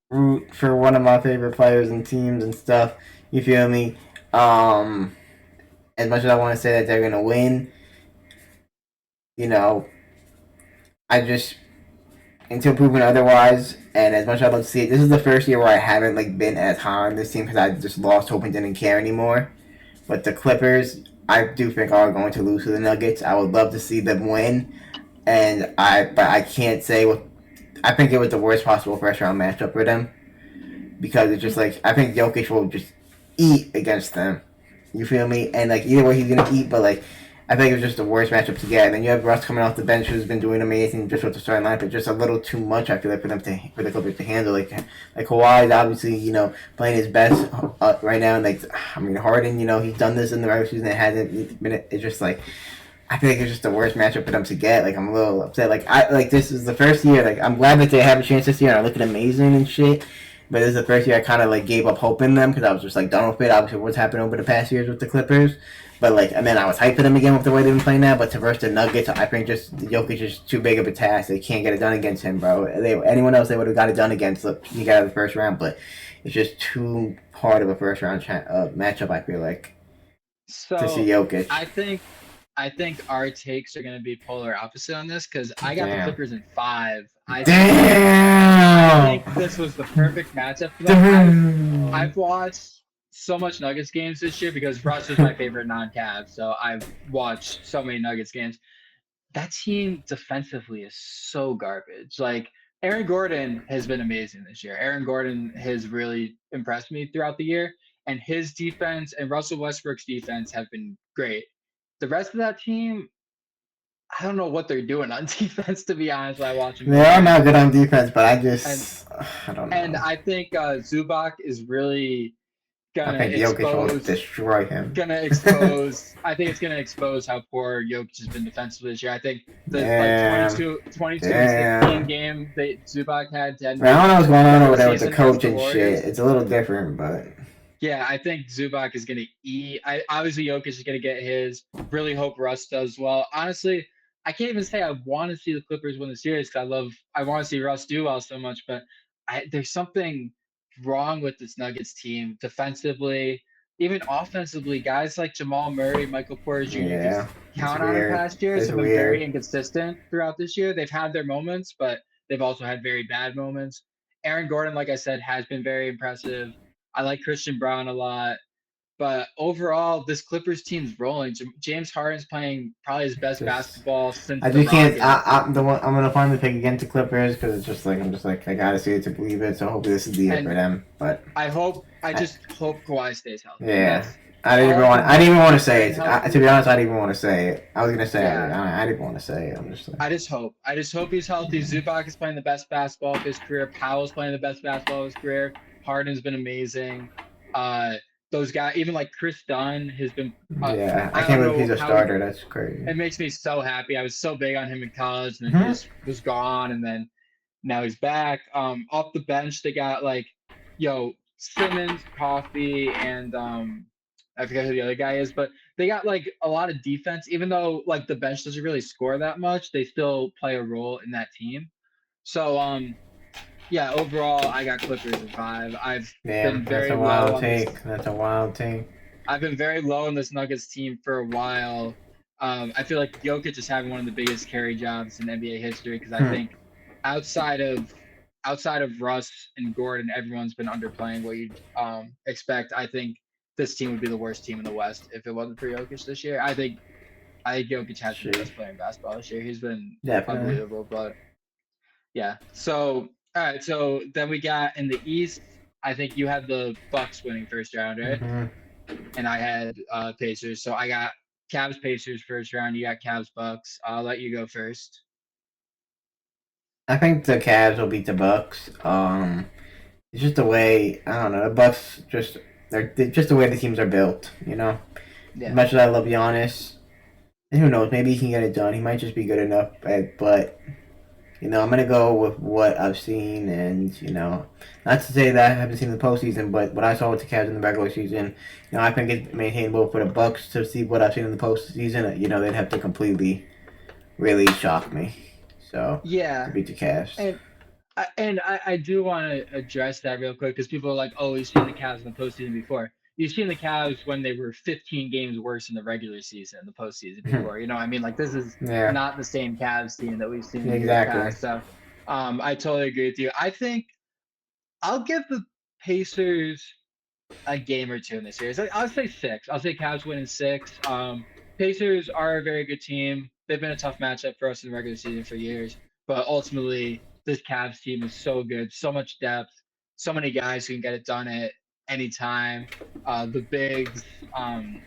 root for one of my favorite players and teams and stuff, you feel me? As much as I want to say that they're going to win, I just until proven otherwise, and as much as I'd love to see it, this is the first year where I haven't been as high on this team because I just lost hope and didn't care anymore. But the Clippers, I do think are going to lose to the Nuggets. I would love to see them win, but I can't say what. I think it was the worst possible first round matchup for them because it's just I think Jokic will just eat against them. You feel me? And either way he's gonna eat, but I think it was just the worst matchup to get. And then you have Russ coming off the bench, who's been doing amazing just with the starting lineup, but just a little too much. I feel for the Clippers to handle. Kawhi is obviously playing his best right now, and Harden, he's done this in the regular season. It hasn't been. It's just I feel like it's just the worst matchup for them to get. I'm a little upset. This is the first year. I'm glad that they have a chance this year and are looking amazing and shit. But this is the first year I kind of gave up hope in them because I was just done with it. Obviously, what's happened over the past years with the Clippers. But and then I was hyped for them again with the way they've been playing now. But to verse the Nuggets, I think just Jokic is too big of a task. They can't get it done against him, bro. Anyone else they would have got it done against. Look, he got out of the first round, but it's just too hard of a first round matchup. I feel like to see Jokic. I think our takes are going to be polar opposite on this because I got the Clippers in 5. I think this was the perfect matchup for them. I've watched so much Nuggets games this year because Russ is my favorite non-Cav, so I've watched so many Nuggets games. That team defensively is so garbage. Aaron Gordon has been amazing this year. Aaron Gordon has really impressed me throughout the year, and his defense and Russell Westbrook's defense have been great. The rest of that team, I don't know what they're doing on defense, to be honest, when I watch them. They are not good on defense, but I don't know. And I think Zubac is really I gonna think Jokic will expose destroy him. gonna expose I think it's gonna expose how poor Jokic has been defensively this year. I think the like Damn. 22 and 16 Damn. game that Zubac had to end I the don't know what's going on over regular there with the season against coach the and shit. Warriors. It's a little different, but Yeah, I think Zubac is gonna eat. Obviously Jokic is gonna get his. Really hope Russ does well. Honestly, I can't even say I want to see the Clippers win the series because I want to see Russ do well so much, but there's something wrong with this Nuggets team defensively, even offensively. Guys like Jamal Murray, Michael Porter Jr. you could yeah, it's count on in weird. past years It's have been very weird. inconsistent throughout this year. They've had their moments, but they've also had very bad moments. Aaron Gordon, like I said, has been very impressive. I like Christian Brown a lot. But overall, this Clippers team's rolling. James Harden's playing probably his best Just basketball since I the just can't. Rockets. I'm the one. I'm gonna finally pick against the Clippers because it's just like I'm just like I gotta see it to believe it. So hopefully this is the year for And them. But I I, just hope Kawhi stays healthy. yeah, That's I didn't all even I want. can I didn't hope. even want to He's say staying it. To healthy. be honest, I didn't even want to say it. I was gonna say it. Yeah, I didn't want to say it. I'm just like. I just hope. I just hope he's healthy. Zubac is playing the best basketball of his career. Powell's playing the best basketball of his career. Harden's been amazing. Uh, those guys, even like Chris Dunn, has been. Yeah, I I can't don't believe know he's a how he starter. That's crazy. it makes me so happy. I was so big on him in college, and then he Hmm. just was gone, and then now he's back. Off the bench, they got like, Simmons, Coffee, and I forget who the other guy is, but they got like a lot of defense. Even though like the bench doesn't really score that much, they still play a role in that team. So yeah, overall, I got Clippers in 5. Damn, Been that's very a low wild on this take. That's a wild take. I've been very low on this Nuggets team for a while. I feel like Jokic is having one of the biggest carry jobs in NBA history because I Hmm. think outside of outside of Russ and Gordon, everyone's been underplaying what you'd expect. I think this team would be the worst team in the West if it wasn't for Jokic this year. I think Jokic has been the Shit. best player in basketball this year. He's been Definitely. unbelievable. But yeah, so all right, so then we got in the East. I think you had the Bucks winning first round, right? Hmm. And I had Pacers. So I got Cavs Pacers first round. You got Cavs Bucks. I'll let you go first. I think the Cavs will beat the Bucks. It's just the way I don't know. The Bucks they're just the way the teams are built. You know, as Yeah. much as I love Giannis, and who knows, maybe he can get it done. He might just be good enough. But I'm gonna go with what I've seen, and not to say that I haven't seen the postseason, but what I saw with the Cavs in the regular season, I think it's maintainable for the Bucks to see what I've seen in the postseason. They'd have to completely, really shock me. So to Yeah. beat the Cavs. And I do want to address that real quick because people are like, "Oh, you've seen the Cavs in the postseason before." You've seen the Cavs when they were 15 games worse in the regular season, the postseason before. You know, what I mean, like this is Yeah, not the same Cavs team that we've seen in years exactly. past. So, I totally agree with you. I think I'll give the Pacers a game or two in this series. I'll say 6. I'll say Cavs win in 6. Pacers are a very good team. They've been a tough matchup for us in the regular season for years, but ultimately, this Cavs team is so good, so much depth, so many guys who can get it done at any time. The bigs, um,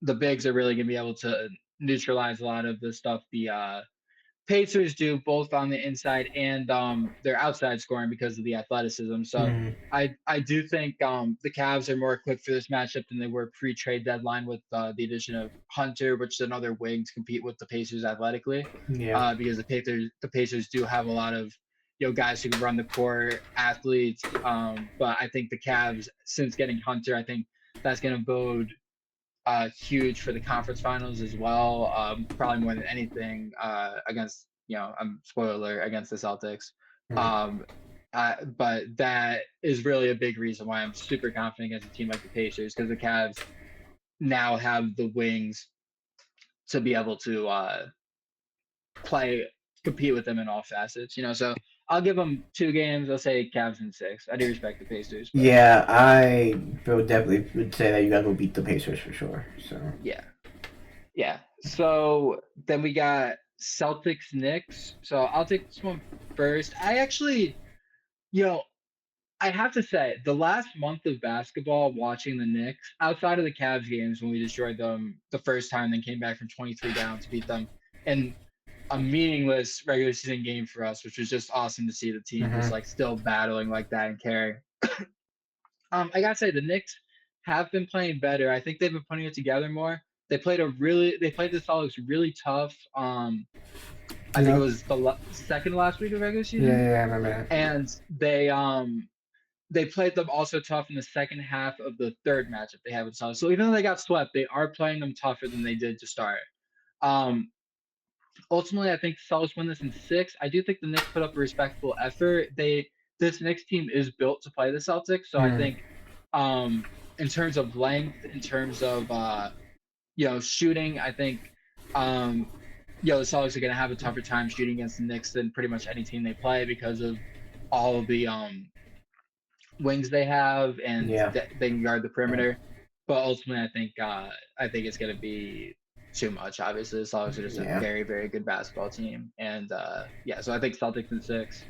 the bigs are really going to be able to neutralize a lot of the stuff the Pacers do both on the inside and their outside scoring because of the athleticism. So Mhm. I do think the Cavs are more equipped for this matchup than they were pre-trade deadline with the addition of Hunter, which is another wing to compete with the Pacers athletically, Yeah. because the Pacers do have a lot of guys who can run the court, athletes. But I think the Cavs, since getting Hunter, I think that's going to bode huge for the conference finals as well. Probably more than anything against, I'm spoiler alert, against the Celtics. Mhm. Um, but that is really a big reason why I'm super confident against a team like the Pacers because the Cavs now have the wings to be able to play, compete with them in all facets. So I'll give them 2 games. I'll say Cavs in 6. I do respect the Pacers, but Yeah, I would definitely would say that you guys will beat the Pacers for sure. So yeah. Yeah. So then we got Celtics Knicks. So I'll take this one first. You know, I have to say, the last month of basketball watching the Knicks, outside of the Cavs games when we destroyed them the first time, then came back from 23 down to beat them, and a meaningless regular season game for us, which was just awesome to see the team just hmm like still battling like that and carrying. I gotta say the Knicks have been playing better. I think they've been putting it together more. They played the Celtics really tough. I think it Yep. was the second last week of regular Yeah, season, yeah, I remember that. and they played them also tough in the second half of the third matchup they had with Celtics. So even though they got swept, they are playing them tougher than they did to start. Um, Ultimately, I think the Celtics win this in six. I do think the Knicks put up a respectable effort. This Knicks team is built to play the Celtics, so I Hmm. think in terms of length, in terms of shooting, I think um, the Celtics are going to have a tougher time shooting against the Knicks than pretty much any team they play because of all of the wings they have and Yeah. they can guard the perimeter. But ultimately, I think it's going to be too much. Obviously, the Celtics are just a Yeah. very very good basketball team, and so I think Celtics in six.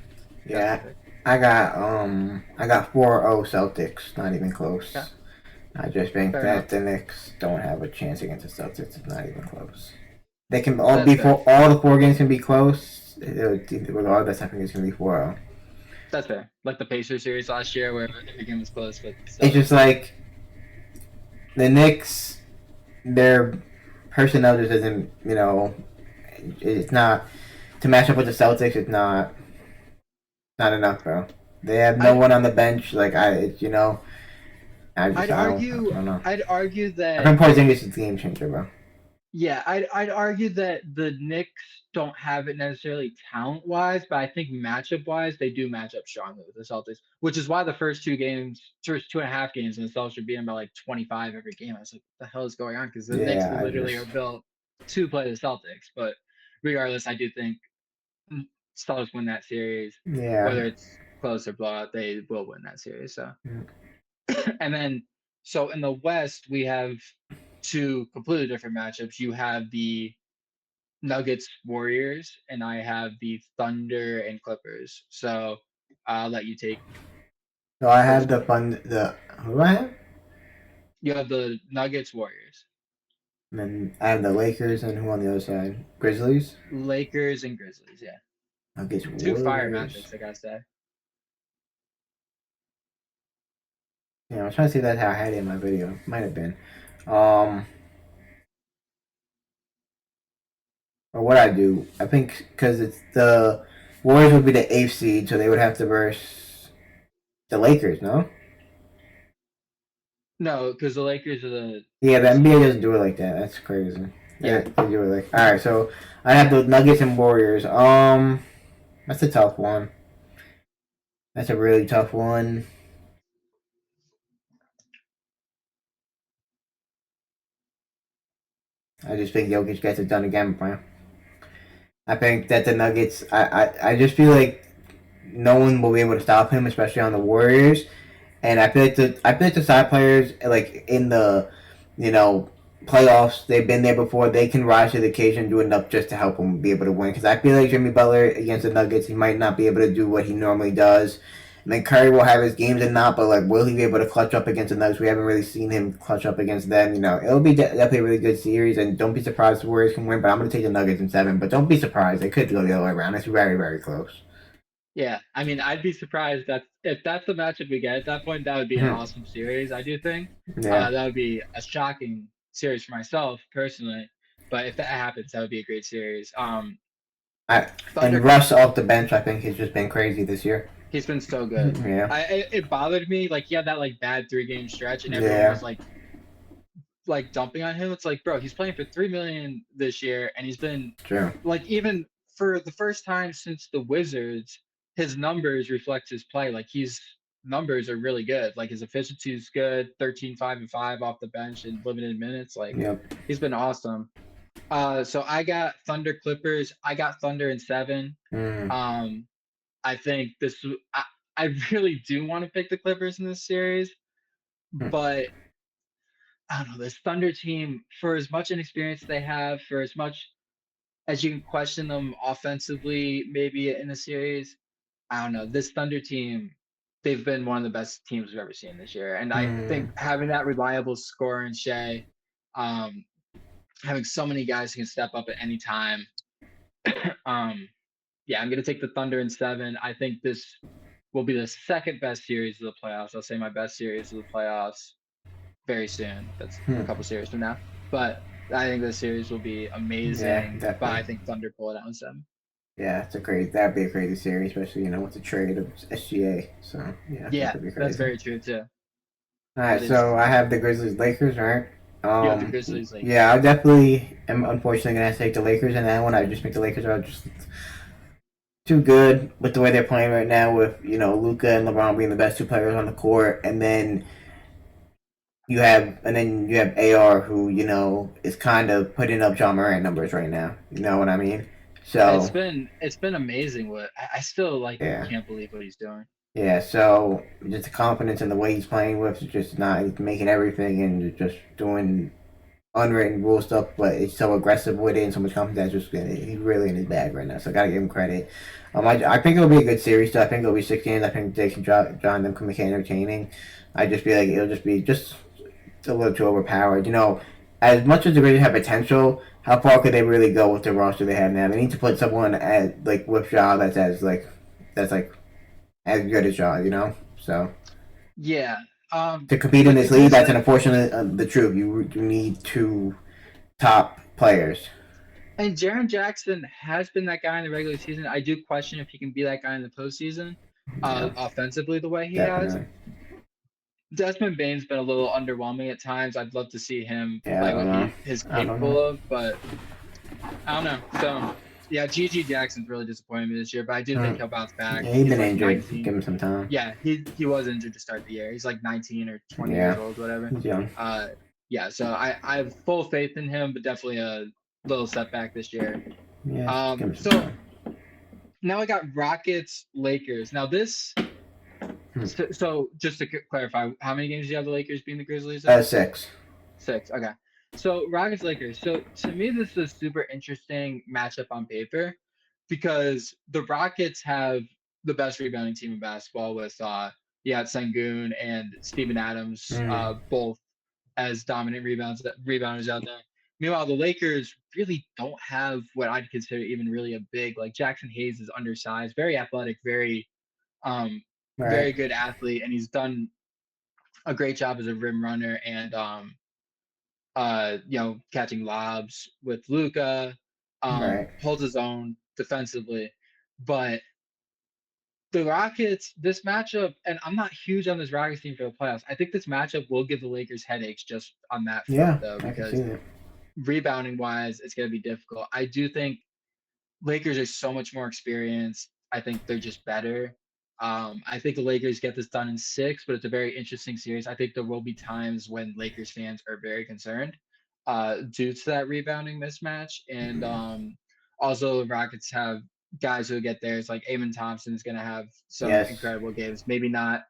That's my Yeah. pick. I got 4-0 Celtics. Not even Yeah, close. I just think fair enough. that the Knicks don't have a chance against the Celtics. It's not even close. They can That's fair. all the four games can be close. Regardless, I think it's gonna be 4-0. That's fair. Like the Pacers series last year, where every game was close, but It's still. just like the Knicks, their personnel just doesn't, it's not to match up with the Celtics. It's not enough, bro. They have no I'd one on the bench. Like I'd I argue don't know. I'd argue I that think Porzingis is the game changer, bro. Yeah, I'd argue that the Knicks don't have it necessarily talent wise, but I think matchup wise they do match up strongly with the Celtics, which is why the first two and a half games, and the Celtics are beating by like 25 every game. I was like, what the hell is going on? Because the Knicks Yeah, literally are built to play the Celtics. But regardless, I do think mm, Celtics win that series, yeah. whether it's close or blowout, they will win that series. So Mm. and then, so in the West, we have two completely different matchups. You have the Nuggets Warriors, and I have the Thunder and Clippers. So I'll let you take So I have first the pick. fun. The who do I have? You have the Nuggets Warriors, And then I have the Lakers and who on the other side? Grizzlies. Lakers and Grizzlies. Yeah, Nuggets two fire Warriors. matchups, I gotta say. Yeah, I was trying to see that how I had it in my video. Might have been. Um, or what I do? I think because it's the Warriors would be the eighth seed, so they would have to verse the Lakers. No. No, because the Lakers are the Yeah, the first NBA seed. doesn't do it like that. That's crazy. Yeah, They do it like. All right, so I have the Nuggets and Warriors. That's a tough one. That's a really tough one. I just think Jokic gets it done again, bro. I think that the Nuggets. I just feel like no one will be able to stop him, especially on the Warriors. And I feel like the side players like in the, you know, playoffs, they've been there before. They can rise to the occasion, and do enough just to help him be able to win. Because I feel like Jimmy Butler against the Nuggets, he might not be able to do what he normally does. And then Curry will have his games and not, but like, will he be able to clutch up against the Nuggets? We haven't really seen him clutch up against them. It'll be definitely a really good series, and don't be surprised if the Warriors can win. But I'm going to take the Nuggets in seven. But don't be surprised; they could go the other way around. It's very, very close. yeah. I mean, I'd be surprised that if that's the matchup we get at that point, that would be an awesome series. I do think Yeah. that would be a shocking series for myself personally. But if that happens, that would be a great series. I Thunder and Russ off the bench, I think he's just been crazy this year. He's been so good. Yeah, It bothered me like he had that like bad 3 game stretch and everyone yeah, was like dumping on him. It's like, bro, he's playing for 3 million this year and he's been true. like even for the first time since the Wizards, his numbers reflect his play. Like he's numbers are really good. Like his efficiency is good, 13, 5 and 5 off the bench in limited minutes. Like Yep. he's been awesome. So I got Thunder Clippers. I got Thunder in seven. Mm. Um, I think I really do want to pick the Clippers in this series, but I don't know. This Thunder team, for as much inexperience they have, for as much as you can question them offensively, maybe in the series, I don't know. This Thunder team, they've been one of the best teams we've ever seen this year. And I think Mm. having that reliable scorer in Shea, um, having so many guys who can step up at any time, um, yeah, I'm gonna take the Thunder in seven. I think this will be the second best series of the playoffs. I'll say my best series of the playoffs very soon. That's a Hmm. couple series from now. But I think this series will be Yeah, amazing. But I definitely. think Thunder pull it out in seven. Yeah, that'd be a crazy series, especially with the trade of SGA. So yeah, that Yeah, could be that's crazy. very true too. All That right, is so I true. have the Grizzlies Lakers, right? You have the Grizzlies Yeah, Lakers. I definitely am unfortunately gonna have to take the Lakers in that one. I just think the Lakers are just too good with the way they're playing right now, with Luca and LeBron being the best two players on the court, and then you have AR who is kind of putting up John Morant numbers right now. You know what I mean? So It's been amazing. What I still like yeah, can't believe what he's doing. yeah. So just the confidence in the way he's playing with, is just not he's making everything and just doing unwritten rule stuff, but it's so aggressive with it and so much confidence. He's really in his bag right now. So I gotta give him credit. I think it'll be a good series. So I think it'll be 6 games. I think Jason John them can make it entertaining. I just feel like it'll just be just a little too overpowered. As much as the Grizzlies have potential, how far could they really go with the roster they have now? They need to put someone at like with Shaw that's like as good as Shaw. So Yeah. to compete in With the this league, that's an Grizzlies unfortunate the truth. You need two top players. and Jaren Jackson has been that guy in the regular season. I do question if he can be that guy in the postseason, Yeah, offensively the way he has. definitely. Desmond Bane's been a little underwhelming at times. I'd love to see him Yeah, I play don't what know. he is I don't know. capable of, but I don't know. So yeah, GG Jackson's really disappointed me this year, but I do think Hmm. he'll bounce back. Yeah, he's He's been like injured. 19. Give him some time. Yeah, he was injured to start the year. He's like 19 or 20 years Yeah, old, whatever. he's young. Uh, yeah, so I have full faith in him, but definitely a little setback this year. Yeah, just give him some So time. now I got Rockets Lakers. Now this, Hmm. so just to clarify, how many games do you have the Lakers being the Grizzlies in? 6. Six. Okay. So Rockets Lakers. So to me, this is a super interesting matchup on paper because the Rockets have the best rebounding team in basketball with yeah, Sengun and Steven Adams, Hmm. both as dominant rebounders out there. Meanwhile, the Lakers really don't have what I'd consider even really a big, like Jackson Hayes is undersized, very athletic, um very Right. good athlete, and he's done a great job as a rim runner and catching lobs with Luca, Right. holds his own defensively. But the Rockets, this matchup, and I'm not huge on this Rockets team for the playoffs. I think this matchup will give the Lakers headaches just on that front, Yeah, though, I can see because that. rebounding wise, it's going to be difficult. I do think Lakers are so much more experienced. I think they're just better. I think the Lakers get this done in six, but it's a very interesting series. I think there will be times when Lakers fans are very concerned due to that rebounding mismatch. And also, the Rockets have guys who get theirs, like Amon Thompson is going to have some Yes. incredible games. Maybe not,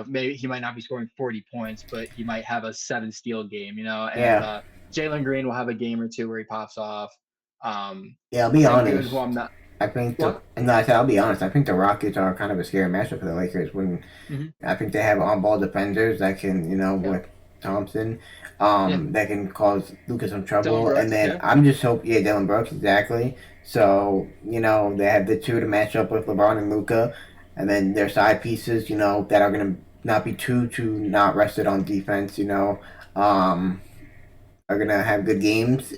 maybe he might not be scoring 40 points, but he might have a 7 steal game, and Yeah. Jalen Green will have a game or two where he pops off. Yeah, I'll be Sengun, who honest. I'm not. I think What? I said I'll be honest. I think the Rockets are kind of a scary matchup for the Lakers. When Hmm. I think they have on-ball defenders that can, Yeah. with Thompson, Yeah. that can cause Lucas some Dylan trouble. And Brooks. then Yeah. I'm just hoping, yeah, Dylan Brooks exactly. So they have the two to match up with LeBron and Luca, and then their side pieces, that are gonna not be too not rested on defense. Um, are gonna have good games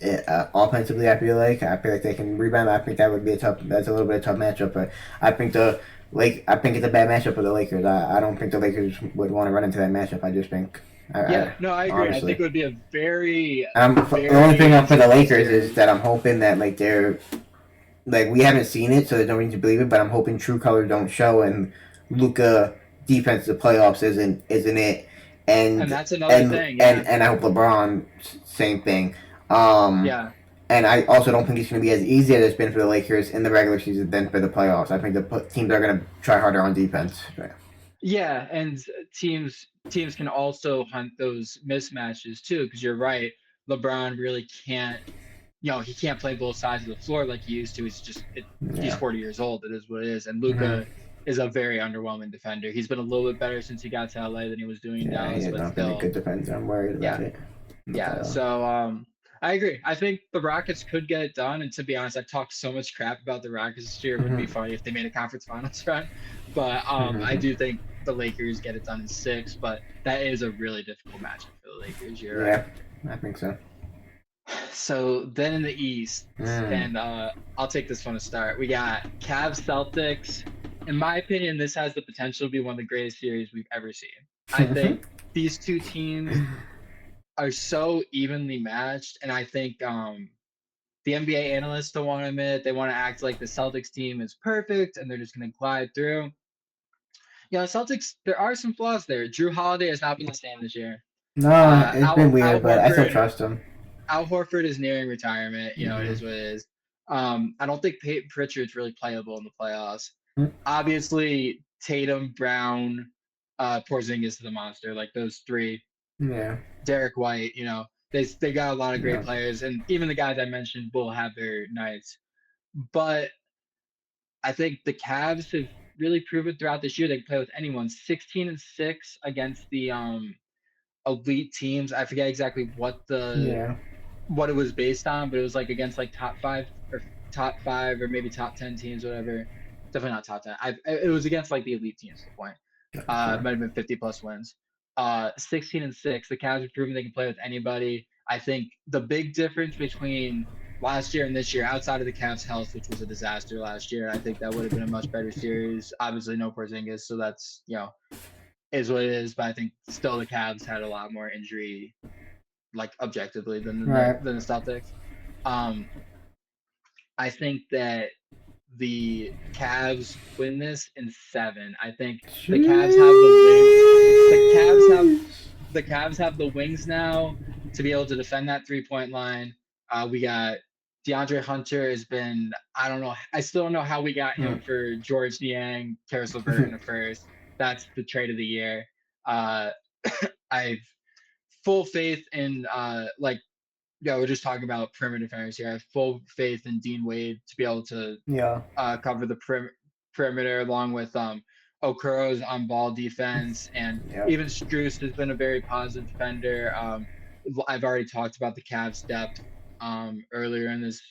offensively. I feel like they can rebound. I think that would be a tough. That's a little bit of a tough matchup, but I think I think it's a bad matchup for the Lakers. I don't think the Lakers would want to run into that matchup. I just think, Yeah. No, I agree. I think honestly, it would be a very, the only thing very for the interesting Lakers is series. that I'm hoping that like they're like we haven't seen it, so there's no reason to believe it. But I'm hoping true colors don't show, and Luca defense the playoffs isn't it, And and that's another thing. Yeah. and I hope LeBron same thing. Um, Yeah. and I also don't think it's going to be as easy as it's been for the Lakers in the regular season than for the playoffs. I think the teams are going to try harder on defense. Yeah. And teams can also hunt those mismatches too, because you're right. LeBron really can't. He can't play both sides of the floor like he used to. He's Yeah. 40 years old. It is what it is. And Mm-hmm. Luca is a very underwhelming defender. He's been a little bit better since he got to LA than he was doing in Yeah, he Dallas, has but not been a still, good defender. I'm worried about yeah, it in the yeah. playoffs. So I agree. I think the Rockets could get it done. And to be honest, I've talked so much crap about the Rockets this year. It would be Hmm. funny if they made a conference finals run. But I Hmm. do think the Lakers get it done in six. But that is a really difficult matchup for the Lakers. You're right. Yeah, I think so. So then in the East, Mm. and I'll take this one to start. We got Cavs Celtics. In my opinion, this has the potential to be one of the greatest series we've ever seen. I think these two teams are so evenly matched, and I think the NBA analysts don't want to admit they want to act like the Celtics team is perfect and they're just going to glide through. Yeah, Celtics. There are some flaws there. Drew Holiday has not been the same this year. No, it's been Al weird, but I still Horford. trust him. Al Horford is nearing retirement. You know, it is Hmm. what it is. I don't think Peyton Pritchard's really playable in the playoffs. Mm. Obviously, Tatum, Brown, Porzingis is the monster. Like those three. Yeah, Derek White. You know, they got a lot of great yeah, players, and even the guys I mentioned will have their nights. But I think the Cavs have really proven throughout this year they can play with anyone. 16-6 against the elite teams. I forget exactly yeah. what it was based on, but it was like against like top five or maybe top 10 teams, whatever. Definitely not top 10. It was against like the elite teams. At the point, Sure. it might have been 50 plus wins. 16-6. The Cavs have proven they can play with anybody. I think the big difference between last year and this year, outside of the Cavs' health, which was a disaster last year, I think that would have been a much better series. Obviously, no Porzingis, so that's is what it is. But I think still the Cavs had a lot more injury, like objectively, Right. than the Celtics. Um, I think that the Cavs win this in seven. I think the Cavs have the wing. The Cavs have Jeez. the Cavs have the wings now to be able to defend that 3 point line. We got DeAndre Hunter has been. I don't know. I still don't know how we got him for George Niang, Karis LeVert in the first. That's the trade of the year. Uh, I've full faith in we're just talking about perimeter defenders here. I have full faith in Dean Wade to be able to Yeah. cover the perimeter along with Okuro's on ball defense, and Yep. even Strus has been a very positive defender. I've already talked about the Cavs depth earlier in this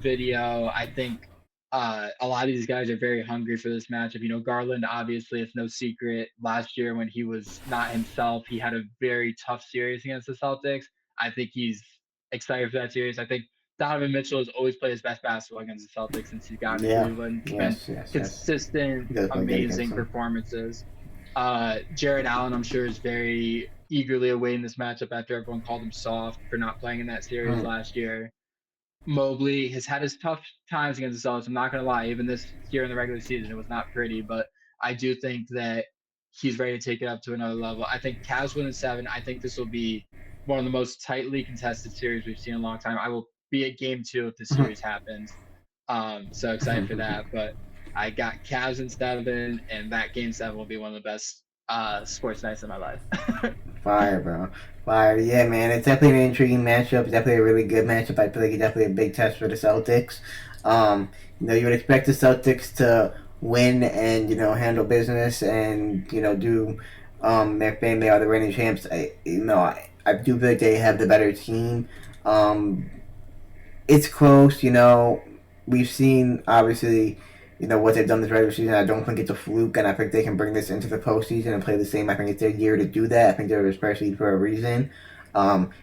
video. I think a lot of these guys are very hungry for this matchup. You know, Garland, obviously, it's no secret. Last year, when he was not himself, he had a very tough series against the Celtics. I think he's excited for that series. I think Donovan Mitchell has always played his best basketball against the Celtics since he's gotten to Yeah. Cleveland. It's been Yes. Yes. Yes. consistent, He does play good against amazing them. performances. Jared Allen, I'm sure, is very eagerly awaiting this matchup after everyone called him soft for not playing in that series Mm. last year. Mobley has had his tough times against the Celtics. I'm not going to lie. Even this year in the regular season, it was not pretty, but I do think that he's ready to take it up to another level. I think Cavs win in seven. I think this will be one of the most tightly contested series we've seen in a long time. I will be at game two if the series happens. So excited for that. But I got Cavs in seven, and that game seven will be one of the best sports nights of my life. Fire, bro. Fire. Yeah, man. It's definitely an intriguing matchup. It's definitely a really good matchup. I feel like it's definitely a big test for the Celtics. You would expect the Celtics to win and handle business and do their thing. They are the reigning champs. I do feel like they have the better team. Um, it's close. We've seen obviously. What they've done this regular season. I don't think it's a fluke, and I think they can bring this into the postseason and play the same. I think it's their year to do that. I think they're especially for a reason.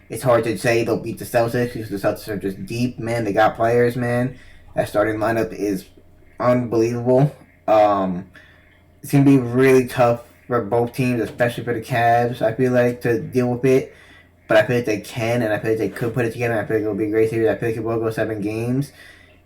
It's hard to say they'll beat the Celtics because the Celtics are just deep, man. They got players, man. That starting lineup is unbelievable. It's gonna be really tough for both teams, especially for the Cavs. I feel like to deal with it, but I feel like they can, and I feel like they could put it together. I feel like it'll be a great series. I feel like it will go 7 games.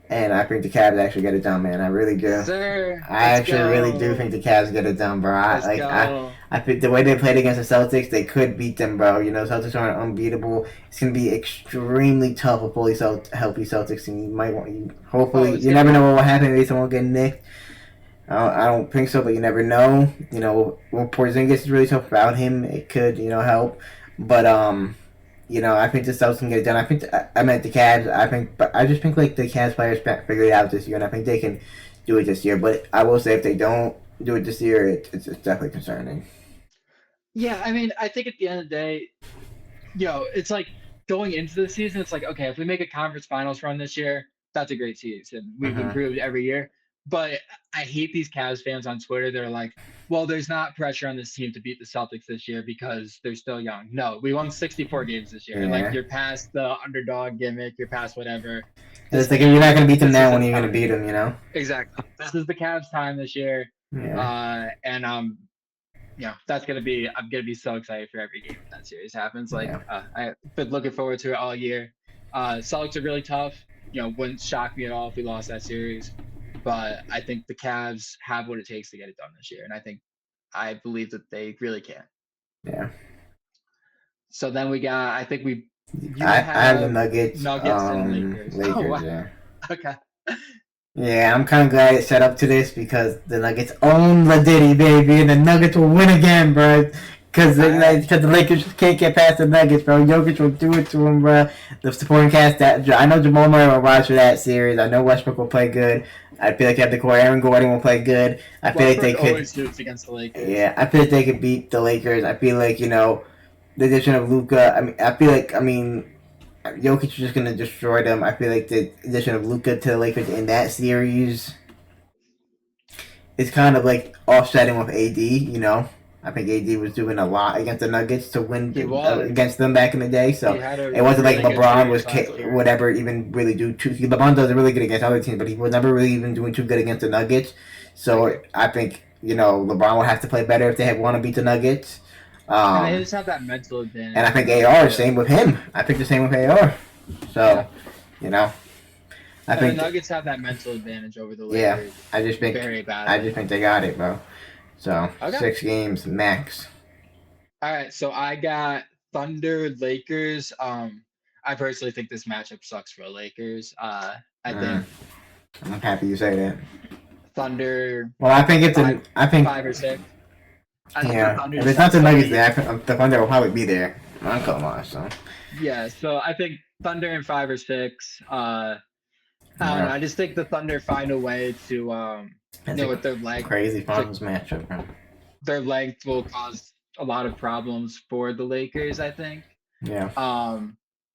And I think the Cavs actually get it done, man. I really do. Sir, I let's actually really do go. think the Cavs get it done, bro. Let's go. I think the way they played against the Celtics, they could beat them, bro. Celtics aren't unbeatable. It's gonna be extremely tough with fully healthy Celtics, and you might want Oh, hopefully it's you gonna never be know what will happen. Maybe someone will get nicked. I don't think so, but you never know. When Porzingis is really tough without him, it could help. But I think the Celtics can get it done. I meant the Cavs. But I just think like the Cavs players figured it out this year, and I think they can do it this year. But I will say if they don't do it this year, it's definitely concerning. Yeah, I mean, I think at the end of the day, it's like going into the season, it's like, okay, if we make a conference finals run this year, that's a great season. We've Mm-hmm. improved every year. But I hate these Cavs fans on Twitter. They're like, well, there's not pressure on this team to beat the Celtics this year because they're still young. No, we won 64 games this year. Like, Yeah. you're past the underdog gimmick, you're past whatever. It's like if you're not gonna beat them this now, is when the are you gonna time. beat them? You know. Exactly. This is the Cavs' time this year. Yeah. And that's gonna be. I'm gonna be so excited for every game that series happens. Like, Yeah. I've been looking forward to it all year. Celtics are really tough. Wouldn't shock me at all if we lost that series. But I think the Cavs have what it takes to get it done this year, and I believe that they really can. Yeah. So then we got. I think we. You I have the Nuggets. Nuggets and Lakers. Lakers. Oh, wow. Yeah. Okay. Yeah, I'm kind of glad it set up to this because the Nuggets own the Diddy, baby, and the Nuggets will win again, bro. Because the Lakers just can't get past the Nuggets, bro. Jokic will do it to them, bro. The supporting cast, I know Jamal Murray will rise for that series. I know Westbrook will play good. I feel like they have the core. Aaron Gordon will play good. I feel like they could. Always shoots against the Lakers. Yeah, I feel like they could beat the Lakers. I feel like the addition of Luka. Jokic is just gonna destroy them. I feel like the addition of Luka to the Lakers in that series is kind of like offsetting with AD. I think AD was doing a lot against the Nuggets to win against them back in the day. So it wasn't like LeBron was whatever even really do. LeBron does really good against other teams, but he was never really even doing too good against the Nuggets. So I think LeBron would have to play better if they want to beat the Nuggets. And they just have that mental advantage. And I think AR is same with him. I think the same with AR. So, I think the Nuggets have that mental advantage over the Lakers. Yeah, I just think they got it, bro. So 6 games max. All right, so I got Thunder Lakers. I personally think this matchup sucks for the Lakers. I think. I'm happy you say that. Thunder. Well, I think it's 5 or 6. Yeah, if it's not the Nuggets there, the Thunder will probably be there. Come on, so. Yeah, so I think Thunder in 5 or 6. I don't know. I just think the Thunder find a way to, with their length. Crazy finals matchup, bro. Their length will cause a lot of problems for the Lakers, I think. Yeah.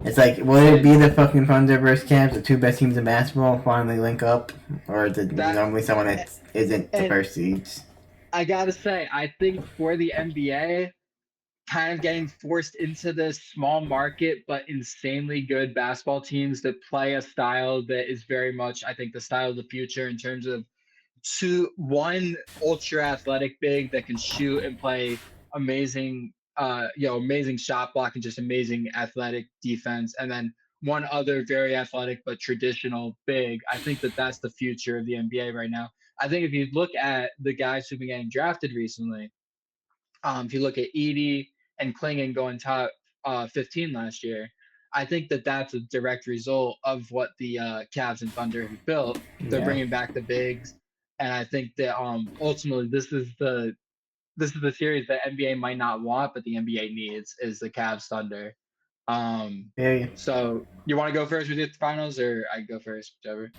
It's like, will it be the fucking Thunder versus Cavs, the 2 best teams in basketball, finally link up, or is it normally someone that isn't the first seeds? I gotta say, I think for the NBA, kind of getting forced into this small market but insanely good basketball teams that play a style that is very much, I think, the style of the future in terms of one ultra athletic big that can shoot and play amazing, amazing shot block and just amazing athletic defense, and then one other very athletic but traditional big. I think that that's the future of the NBA right now. I think if you look at the guys who've been getting drafted recently, if you look at Edey and Klingon going top 15 last year, I think that that's a direct result of what the Cavs and Thunder have built. They're bringing back the bigs, and I think that ultimately this is the series that NBA might not want, but the NBA needs is the Cavs Thunder. So you want to go first with the finals, or I go first, whichever?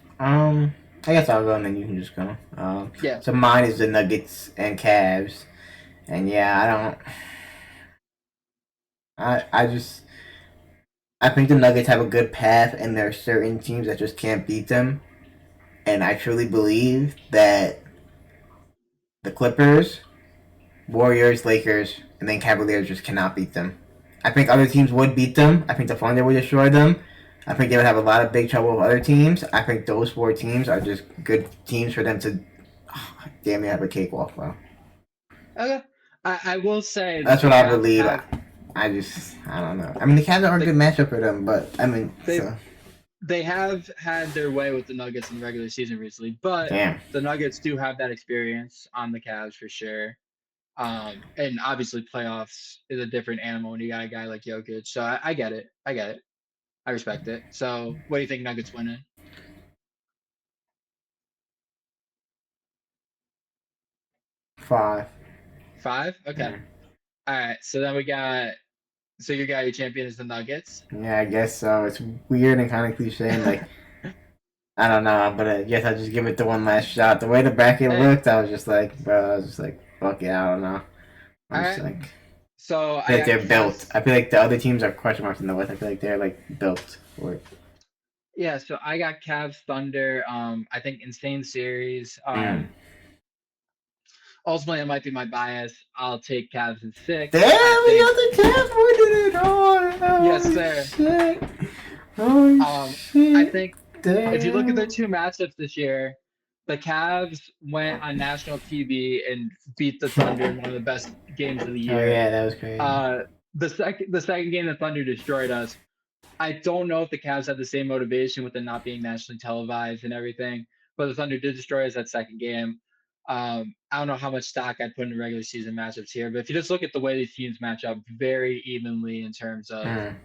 I guess I'll go and then you can just go. So mine is the Nuggets and Cavs. And yeah, I think the Nuggets have a good path and there are certain teams that just can't beat them. And I truly believe that the Clippers, Warriors, Lakers, and then Cavaliers just cannot beat them. I think other teams would beat them. I think the Thunder would destroy them. I think they would have a lot of big trouble with other teams. I think those 4 teams are just good teams for them to damn near have a cakewalk, bro. Okay. I will say that's what I believe. I don't know. I mean, the Cavs are a good matchup for them, but I mean, they have had their way with the Nuggets in the regular season recently, but the Nuggets do have that experience on the Cavs for sure. And obviously playoffs is a different animal when you got a guy like Jokic. So I get it. I respect it. So what do you think Nuggets winning? 5. 5? Okay. All right. So then we got. So your champion is the Nuggets. Yeah, I guess so. It's weird and kind of cliche. Like I don't know, but I guess I'll just give it the one last shot. The way the bracket looked, I was just like, fuck it, I don't know. So I I feel like got they're built. Cavs. I feel like the other teams are question marks in the West. I feel like they're like built for it. Yeah, so I got Cavs Thunder. I think insane series. Mm. Ultimately, it might be my bias. I'll take Cavs in Damn, six. I we think got the Cavs winning it all. yes, Holy sir. shit. Holy I shit. think if you look at their Damn. two matchups this year, the Cavs went on national TV and beat the Thunder in one of the best games of the Oh year. yeah, that was crazy. The second game, the Thunder destroyed us. I don't know if the Cavs had the same motivation with it not being nationally televised and everything, but the Thunder did destroy us that second game. I don't know how much stock I'd put in regular season matchups here, but if you just look at the way these teams match up very evenly in terms of Mm.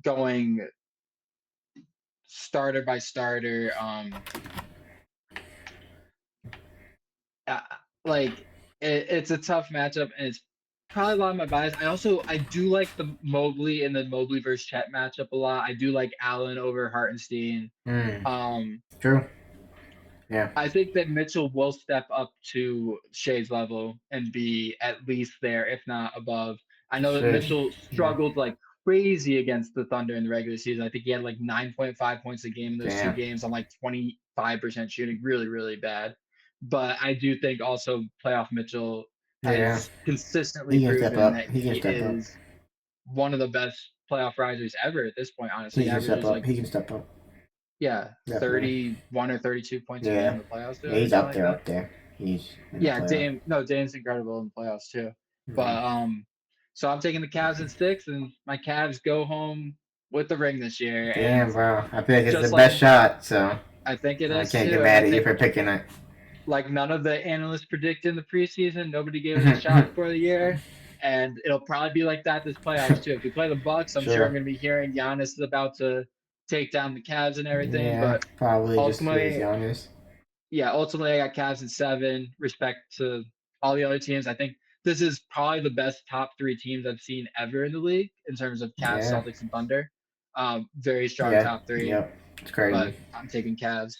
going starter by starter, uh, like it's a tough matchup, and it's probably a lot of my bias. I do like the Mobley and the Mobley versus Chet matchup a lot. I do like Allen over Hartenstein. Mm. Um, True. Yeah. I think that Mitchell will step up to Shea's level and be at least there, if not above. I know that Shit. Mitchell Yeah. struggled like crazy against the Thunder in the regular season. I think he had like 9.5 points a game in those two Damn. games on like 25% shooting, really, really bad. But I do think also playoff Mitchell Yeah. has consistently He can step proven up. that He can he step up. is one of the best playoff risers ever at this point, honestly. He can step Averages up. like, He can step up. yeah, Definitely. 31 or 32 points a game Yeah. in the playoffs Yeah, or he's something up like there, that. up there. He's in the Yeah, playoff. Dame's incredible in the playoffs too. Yeah. But so I'm taking the Cavs in six, and my Cavs go home with the ring this year. And Damn, bro. I feel like it's the just like best shot, so I think it I is can't get too, and I mad at you think for picking it. like none of the analysts predicted in the preseason, nobody gave us a shot before the year, and it'll probably be like that this playoffs too. If we play the Bucks, I'm sure I'm Sure. going to be hearing Giannis is about to take down the Cavs and everything, Yeah, but probably just to be ultimately honest. yeah, ultimately I got Cavs in seven. Respect to all the other teams. I think this is probably the best top three teams I've seen ever in the league in terms of Cavs, Yeah. Celtics, and Thunder. Very strong Yeah. top three, Yep. It's crazy. but I'm taking Cavs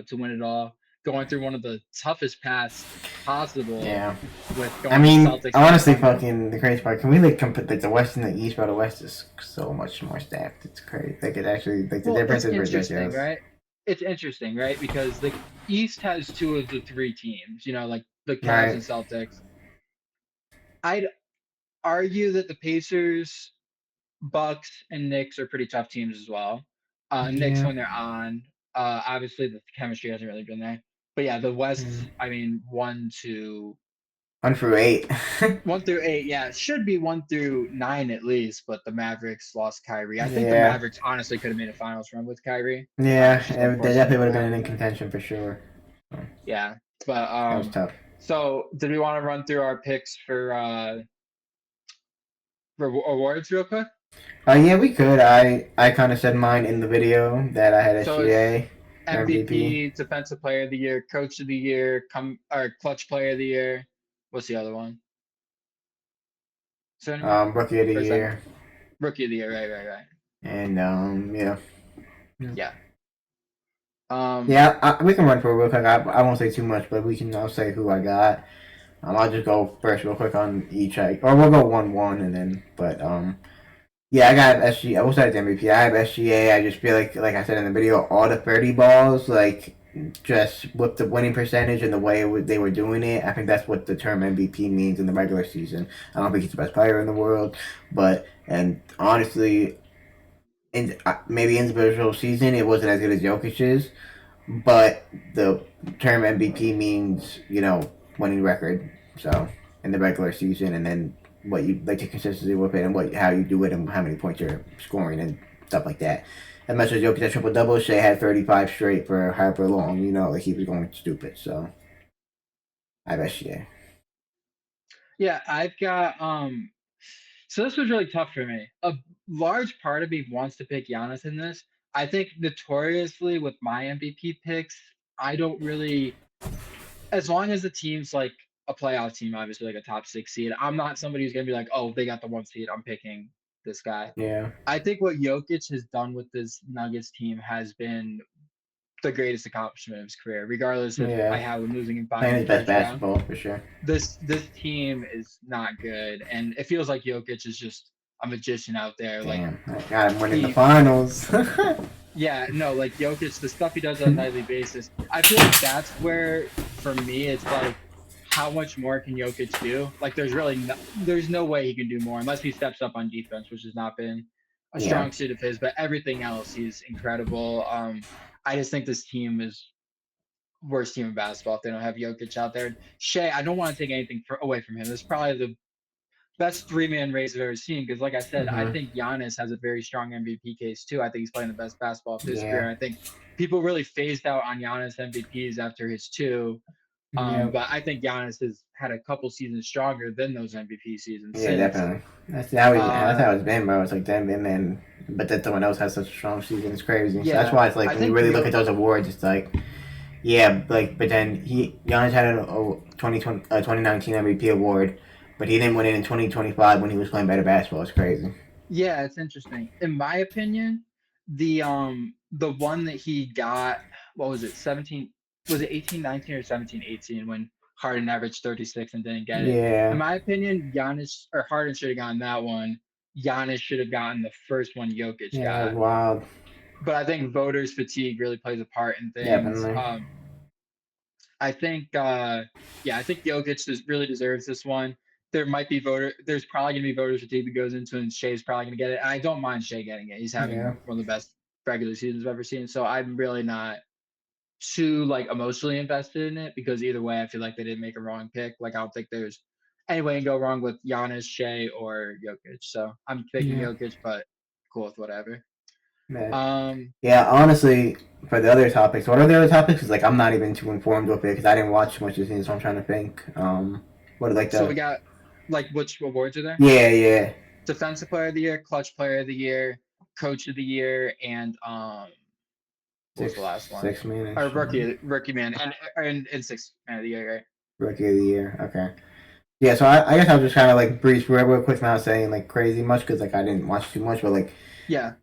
to win it all. Going through one of the toughest paths possible Yeah. with I going mean, Celtics and honestly, Thunder. fucking the crazy part. Can we like compare like the West and the East? But the West is so much more stacked. It's crazy. Like it actually, like the Well, difference it's is interesting, ridiculous. right? It's interesting, right? Because the East has two of the three teams, like the Cavs Right. and Celtics. I'd argue that the Pacers, Bucks, and Knicks are pretty tough teams as well. Knicks Yeah. when they're on. Obviously the chemistry hasn't really been there. But yeah, the West, Mm. I mean, one to 1 through 8. 1 through 8, yeah, it should be 1 through 9 at least, but the Mavericks lost Kyrie. I think the Yeah. Mavericks honestly could have made a finals run with Kyrie. Yeah. It's just They unfortunate definitely what would have been in happened. contention for sure. So, Yeah. But that was tough. so did we want to run through our picks for awards real quick? Yeah, we could. I kind of said mine in the video that I had So it's SGA for MVP. MVP, Defensive Player of the Year, Coach of the Year, Clutch Player of the Year. What's the other one? Is there anymore? Rookie of the Or is that year, Rookie of the Year? Right, right, right. and yeah. Yeah. Um, Yeah, we can run for it real quick. I won't say too much, but I'll say who I got. I'll just go first real quick on each. Or we'll go 1-1 and then. But yeah, I got SGA. I will say it's MVP. I have SGA. I just feel like I said in the video, all the 30 balls, like just with the winning percentage and the way they were doing it. I think that's what the term MVP means in the regular season. I don't think he's the best player in the world, but and honestly, in maybe individual season, it wasn't as good as Jokic's. But the term MVP means winning record. So in the regular season, and then what you like the consistency with it, and how you do it, and how many points you're scoring, and stuff like that. As much as Jokic had triple double, Shea had 35 straight for however long. Like he was going stupid. So I bet Shea. yeah, I've got so this was really tough for me. A large part of me wants to pick Giannis in this. I think notoriously with my MVP picks, I don't really, as long as the team's like a playoff team, obviously like a top six seed, I'm not somebody who's gonna be like, oh, they got the one seed, I'm picking this guy. Yeah. I think what Jokic has done with this Nuggets team has been the greatest accomplishment of his career, regardless if I Yeah, have him losing in five playing in his the best first round. basketball for sure. This team is not good, and it feels like Jokic is just a magician out there. Like Damn, I got him winning the he, finals. yeah, no, like Jokic, the stuff he does on a nightly basis. I feel like that's where, for me, it's like, how much more can Jokic do? Like, there's no way he can do more unless he steps up on defense, which has not been a Yeah, strong suit of his. But everything else, he's incredible. I just think this team is worst team in basketball if they don't have Jokic out there. Shea, I don't want to take anything away from him. This is probably the best three-man race I've ever seen. Because, like I said, I hmm, think Giannis has a very strong MVP case too. I think he's playing the best basketball of his career. yeah, And I think people really phased out on Giannis MVPs after his two. yeah, But I think Giannis has had a couple seasons stronger than those MVP seasons yeah, since. definitely. That's Uh, how it's been, bro. It's like damn, man. But then someone else has such a strong season. It's crazy. So that's yeah, why it's like I when you think really look at those awards, it's like yeah, like but then Giannis had a 2019 MVP award, but he didn't win it in 2025 when he was playing better basketball. It's crazy. yeah, it's interesting. In my opinion, the one that he got, what was it, 17, was it 18, 19 or 17, 18 when Harden averaged 36 and didn't get it. In Yeah, my opinion, Giannis or Harden should have gotten that one. Giannis should have gotten the first one Jokic yeah, that was got. wild. But I think voters fatigue really plays a part in things. Definitely. I think yeah, I think Jokic really deserves this one. There's probably gonna be voters fatigue that goes into it, and Shea's probably gonna get it. And I don't mind Shea getting it. He's having Yeah, one of the best regular seasons I've ever seen. So I'm really not too like emotionally invested in it because either way I feel like they didn't make a wrong pick. Like I don't think there's any way to go wrong with Giannis, Shea, or Jokic. So I'm picking yeah, Jokic, but cool with whatever. man. Um Yeah, honestly, for the other topics, what are the other topics? Because like I'm not even too informed with it because I didn't watch much of this, so I'm trying to think. What are like so we the got like which awards are there? yeah, yeah, Defensive player of the year, clutch player of the year, coach of the year, and what was six the last one? six man Or ish, rookie man, and six man of the year, right? rookie of the year. Okay. Yeah, so I guess I'll just kind of like breeze through it real quick, not saying like crazy much because like I didn't watch too much, but like Yeah.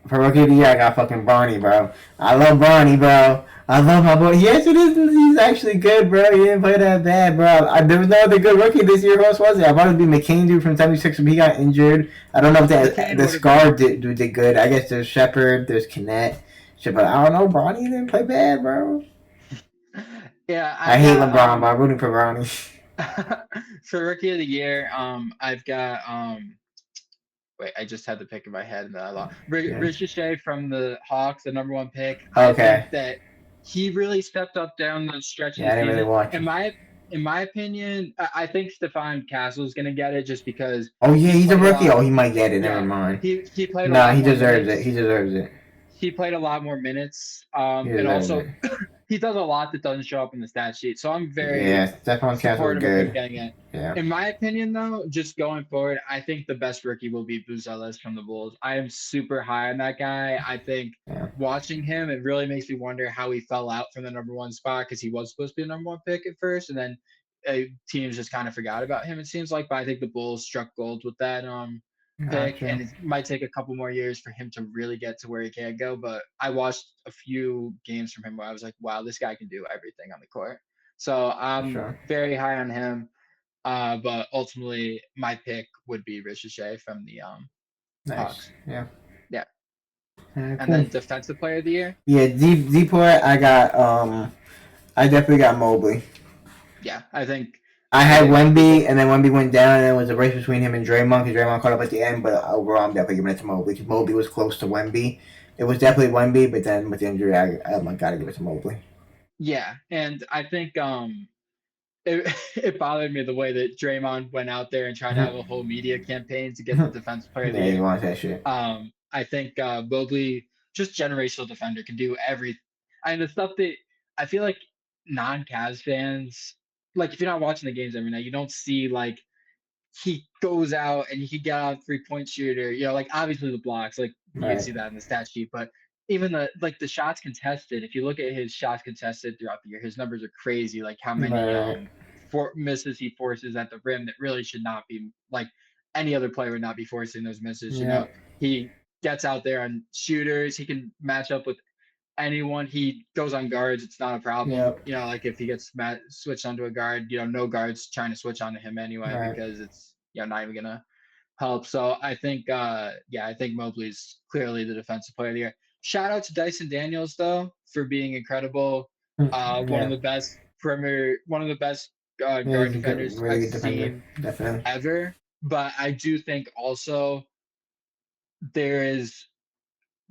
for rookie of the year, I got fucking Bronny, bro. I love Bronny, bro. I love my boy. Yes, it is. He's actually good, bro. He didn't play that bad, bro. There was no other good rookie this year. Who else was it? I wanted to be McCain, dude, from 76, but he got injured. I don't know if McCain the would have been Scar did good. I guess there's Shepard, there's Kinnett. Shit, but I don't know. Bronny didn't play bad, bro. yeah, I I've hate got LeBron, but I'm rooting for Bronny. for rookie of the year, I've got wait, I just had the pick in my head and then I lost. Yeah. Ricochet from the Hawks, the number one pick. I think Okay. that he really stepped up down the stretch of Yeah, the I didn't really season. watch. In my opinion, I think Stefan Castle's gonna get it just because Oh yeah, he he's a played a rookie. lot. Oh, he might get it. Never Yeah, mind. he played a Nah, lot he more deserves it. He minutes. deserves it. He played a lot more minutes. He And deserves also it. he does a lot that doesn't show up in the stat sheet. So I'm very Yeah, Stephon Castle's supportive of him good. getting it. Yeah. In my opinion, though, just going forward, I think the best rookie will be Buzelis from the Bulls. I am super high on that guy. I think Yeah. watching him, it really makes me wonder how he fell out from the number one spot because he was supposed to be the number one pick at first, and then teams just kind of forgot about him. It seems like, but I think the Bulls struck gold with that pick, Gotcha. and it might take a couple more years for him to really get to where he can go. But I watched a few games from him where I was like, wow, this guy can do everything on the court. So For I'm sure. very high on him. But ultimately, my pick would be Ricochet from the Nice. Hawks. Yeah. Yeah, and Cool. then defensive player of the year. Yeah, Deport. I got. I definitely got Mobley. Yeah, I I had think Wemby, people. and then Wemby went down, and it was a race between him and Draymond. Because Draymond caught up at the end, but overall, I'm definitely giving it to Mobley. Because Mobley was close to Wemby. It was definitely Wemby, but then with the injury, I gotta give it to Mobley. Yeah, and I think it it bothered me the way that Draymond went out there and tried to have a whole media campaign to get the defensive player of the Yeah, he year. wants that shit. I think Mobley, just generational defender, can do every. And the stuff that I feel like non-Cavs fans, like if you're not watching the games every night, you don't see like he goes out and he can get out 3-point shooter. You know, like obviously the blocks, like you can Right. see that in the stat sheet, but even the shots contested, if you look at his shots contested throughout the year, his numbers are crazy. Like how many Right. misses he forces at the rim that really should not be like any other player would not be forcing those misses. You know, Yep. he gets out there on shooters. He can match up with anyone. He goes on guards. It's not a problem. Yep. You know, like if he gets switched onto a guard, you know, no guards trying to switch onto him anyway Right. because it's not even gonna help. So I think I think Mobley's clearly the defensive player of the year. Shout out to Dyson Daniels though for being incredible. One of Yeah. the best one of the best Yeah, guard he's a good, defenders really I've good defender. seen Definitely. ever. But I do think also there is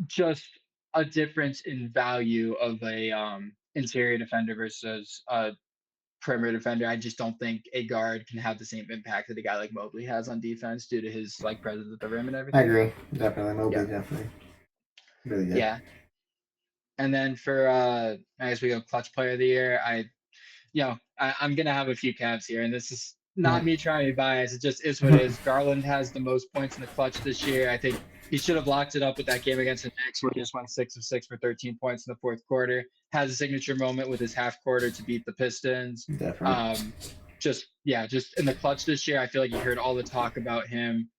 just a difference in value of a interior defender versus a perimeter defender. I just don't think a guard can have the same impact that a guy like Mobley has on defense due to his like presence at the rim and I everything. agree. Definitely. Yeah, Mobley, definitely. Really good. yeah. And then for as we go clutch player of the year, I'm gonna have a few Cavs here, and this is not Mhm. me trying to be biased. It just is what it is. Garland has the most points in the clutch this year. I think he should have locked it up with that game against the Knicks, where he just went 6 of 6 for 13 points in the fourth quarter. Has a signature moment with his half quarter to beat the Pistons. Definitely. Um, just in the clutch this year, I feel like you heard all the talk about him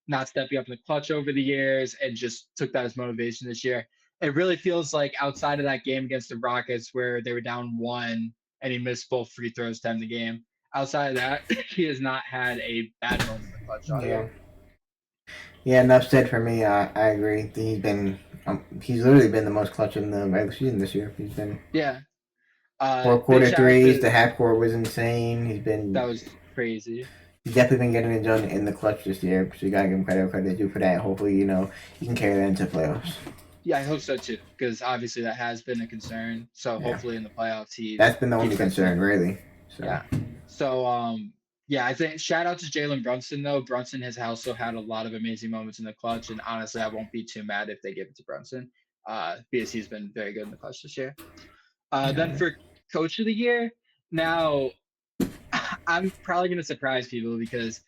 not stepping up in the clutch over the years, and just took that as motivation this year. It really feels like outside of that game against the Rockets, where they were down one and he missed both free throws to end the game. Outside of that, he has not had a bad moment in the clutch all Yeah. year. Yeah, enough said for me. I agree. He's literally been the most clutch in the regular season this year. He's been Yeah. four Big quarter shout out threes. to The half court was insane. that was crazy. He's definitely been getting it done in the clutch this year. So you gotta give him credit due for that. Hopefully, he can carry that into playoffs. Yeah, I hope so too, because obviously that has been a concern. So Yeah, hopefully in the playoffs he that's been the only fixes concern it. really. So Yeah. So I think shout out to Jalen Brunson though. Brunson has also had a lot of amazing moments in the clutch, and honestly, I won't be too mad if they give it to Brunson, because he's been very good in the clutch this year. Then yeah, for coach of the year, now I'm probably going to surprise people because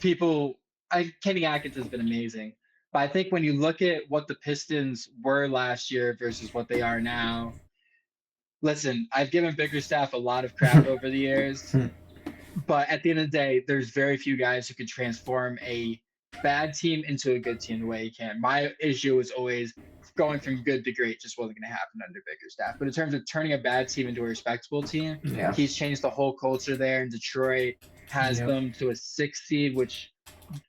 Kenny Atkins has been amazing. But I think when you look at what the Pistons were last year versus what they are now, listen, I've given Bickerstaff a lot of crap over the years, but at the end of the day, there's very few guys who could transform a bad team into a good team the way he can. My issue was always going from good to great just wasn't going to happen under Bickerstaff. But in terms of turning a bad team into a respectable team, yeah, he's changed the whole culture there in Detroit, has yep. them to a 6 seed, which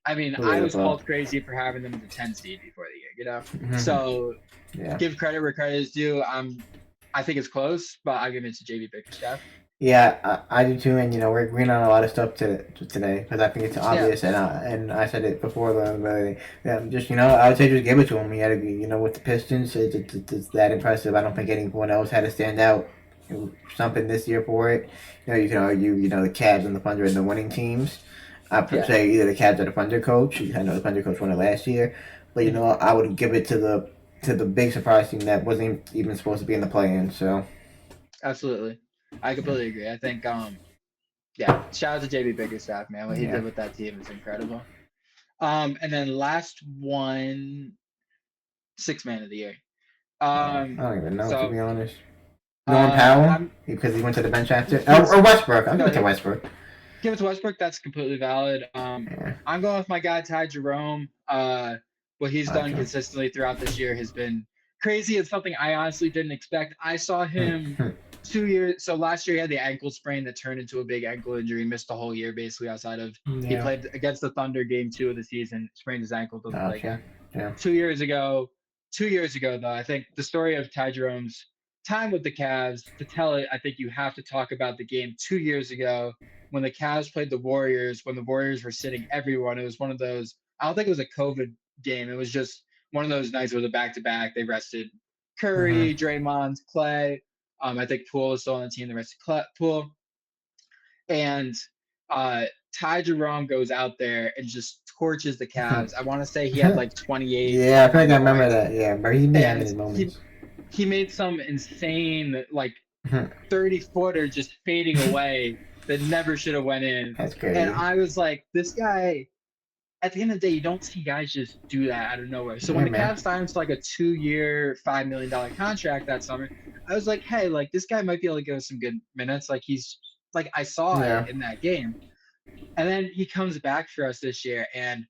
I mean, Who I would have was thought? called crazy for having them as a 10 seed before the year, Mhm. So Yeah, give credit where credit is due. I think it's close, but I'll give it to JB Bickerstaff. yeah, I do too. And we're agreeing on a lot of stuff today because I think it's Yeah, obvious, and I said it before but yeah, just I would say just give it to him. He had to be, with the Pistons, it's that impressive. I don't think anyone else had to stand out. Something this year for it. You can argue, the Cavs and the Thunder and the winning teams. I would yeah. say either the Cavs or the Thunder coach. I know the Thunder coach won it last year, but Mhm. I would give it to the big surprise team that wasn't even supposed to be in the play-in. So Absolutely. I yeah, completely agree. I think shout out to JB Bickerstaff, man. What he yeah. did with that team is incredible. And then last one, six man of the year. I don't even know to So be honest. Norman Powell I'm because he went to the bench after, he's or Westbrook. I'm no going to Westbrook. give it to Westbrook. That's completely valid. Yeah, I'm going with my guy Ty Jerome. What he's done gotcha. consistently throughout this year has been crazy. It's something I honestly didn't expect. I saw him 2 years. So last year he had the ankle sprain that turned into a big ankle injury. Missed the whole year basically. Outside of he Yeah, played against the Thunder game 2 of the season, sprained his ankle, doesn't play gotcha. again. Yeah. 2 years ago, 2 years ago though, I think the story of Ty Jerome's time with the Cavs, to tell it, I think you have to talk about the game 2 years ago when the Cavs played the Warriors, when the Warriors were sitting everyone. It was one of those, I don't think it was a COVID game. It was just one of those nights where the back to back, they rested Mhm. Curry, Draymond, Clay. I think Poole was still on the team, the rest of Poole. And uh, Ty Jerome goes out there and just torches the Cavs. I want to say he had like 28, Yeah, I feel like 29 I remember points. that. Yeah, but he's been having And his he moments. he made some insane like 30-footer just fading away that never should have went in. That's And crazy. I was like, this guy, at the end of the day, you don't see guys just do that out of nowhere. So when Yeah, the man. Cavs signed to like a 2 year, $5 million contract that summer, I was like, hey, like this guy might be able to give us some good minutes. Like he's like I saw it Yeah. in that game. And then he comes back for us this year. And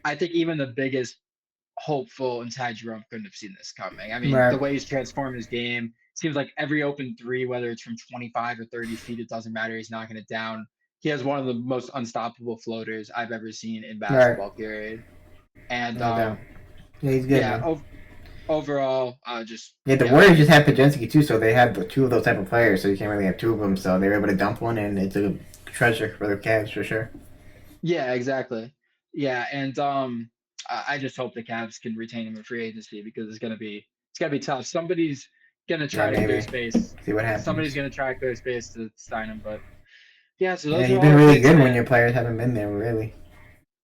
I think even the biggest hopeful, and Ty Jerome couldn't have seen this coming. I mean, the Right. way he's transformed his game, seems like every open three, whether it's from 25 or 30 feet, it doesn't matter. He's knocking it down. He has one of the most unstoppable floaters I've ever seen in Right. basketball, period. And No doubt. Yeah, he's good, yeah, man. overall, just Yeah, the Warriors just had Pajensky too, so they had the two of those type of players, so you can't really have two of them. So they were able to dump one, and it's a treasure for the Cavs for sure. yeah, exactly. Yeah, and I just hope the Cavs can retain him in free agency because it's gonna be tough. Somebody's gonna Yeah, try to clear maybe space. see what Somebody's happens. gonna try to clear space to sign him, but yeah. So Yeah, those are he's all been our really picks, good when your man. players haven't been there, really.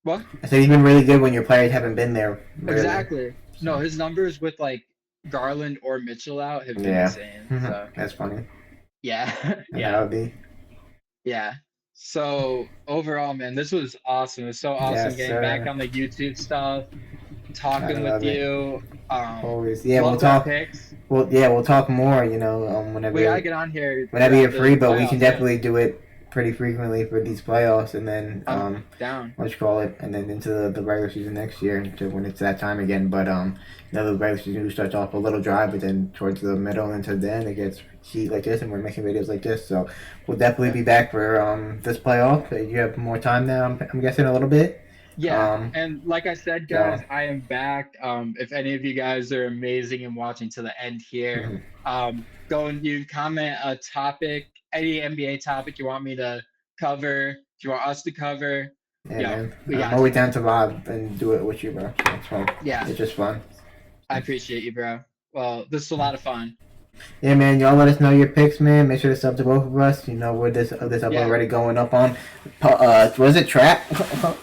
What? I said he's been really good when your players haven't been there, really. Exactly. No, So his numbers with like Garland or Mitchell out have been yeah, insane. So that's funny. yeah, That's yeah, how it be. yeah. So overall, man, this was awesome. It was so awesome Yes, getting back sir. on the YouTube stuff, I talking with love it. you. Always. Yeah, we'll Loved our talk. picks. Well, yeah, we'll talk more. We gotta Whenever get on here you're throughout free, the but we can playoffs too. definitely do it pretty frequently for these playoffs, and then I'm down. what you call it, and then into the regular season next year, to when it's that time again. But the regular season starts off a little dry, but then towards the middle and to the end, it gets heat like this, and we're making videos like this. So we'll definitely Yeah. be back for this playoff. You have more time now. I'm guessing a little bit. Yeah, Um, and like I said, so guys, I am back. If any of you guys are amazing and watching to the end here, mhm. go and you comment a topic, any NBA topic you want me to cover, if you want us to cover, Yeah, yo, man. we I'm got always you. down to vibe and do it with you, bro. That's fun. Yeah, It's just fun. I appreciate you, bro. Well, this is a lot of fun. Yeah, man. Y'all let us know your picks, man. Make sure to sub to both of us. You know where this up Yeah, already going up on. Was it Trap?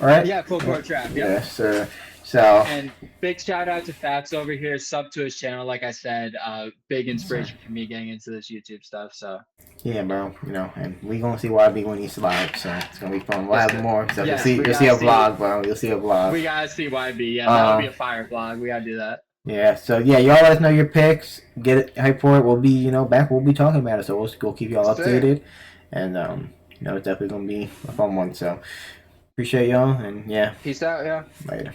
Right? yeah, full court trap. Yep. Yes, sir. So, And big shout out to Fats over here, sub to his channel. Like I said, big inspiration for me getting into this YouTube stuff. So yeah, bro. And we gonna see YB when he's live. So it's gonna be fun. We'll yes, have more. So yes, we you'll see gotta a see. vlog, bro. You'll see a vlog. We gotta see YB. Yeah, that'll be Um, a fire vlog. We gotta do that. yeah. So yeah, y'all let us know your picks. Get it hype for it. We'll be back. We'll be talking about it. So we'll keep y'all Sure. updated. And it's definitely gonna be a fun one. So appreciate y'all. And yeah, Peace out. Yeah. later.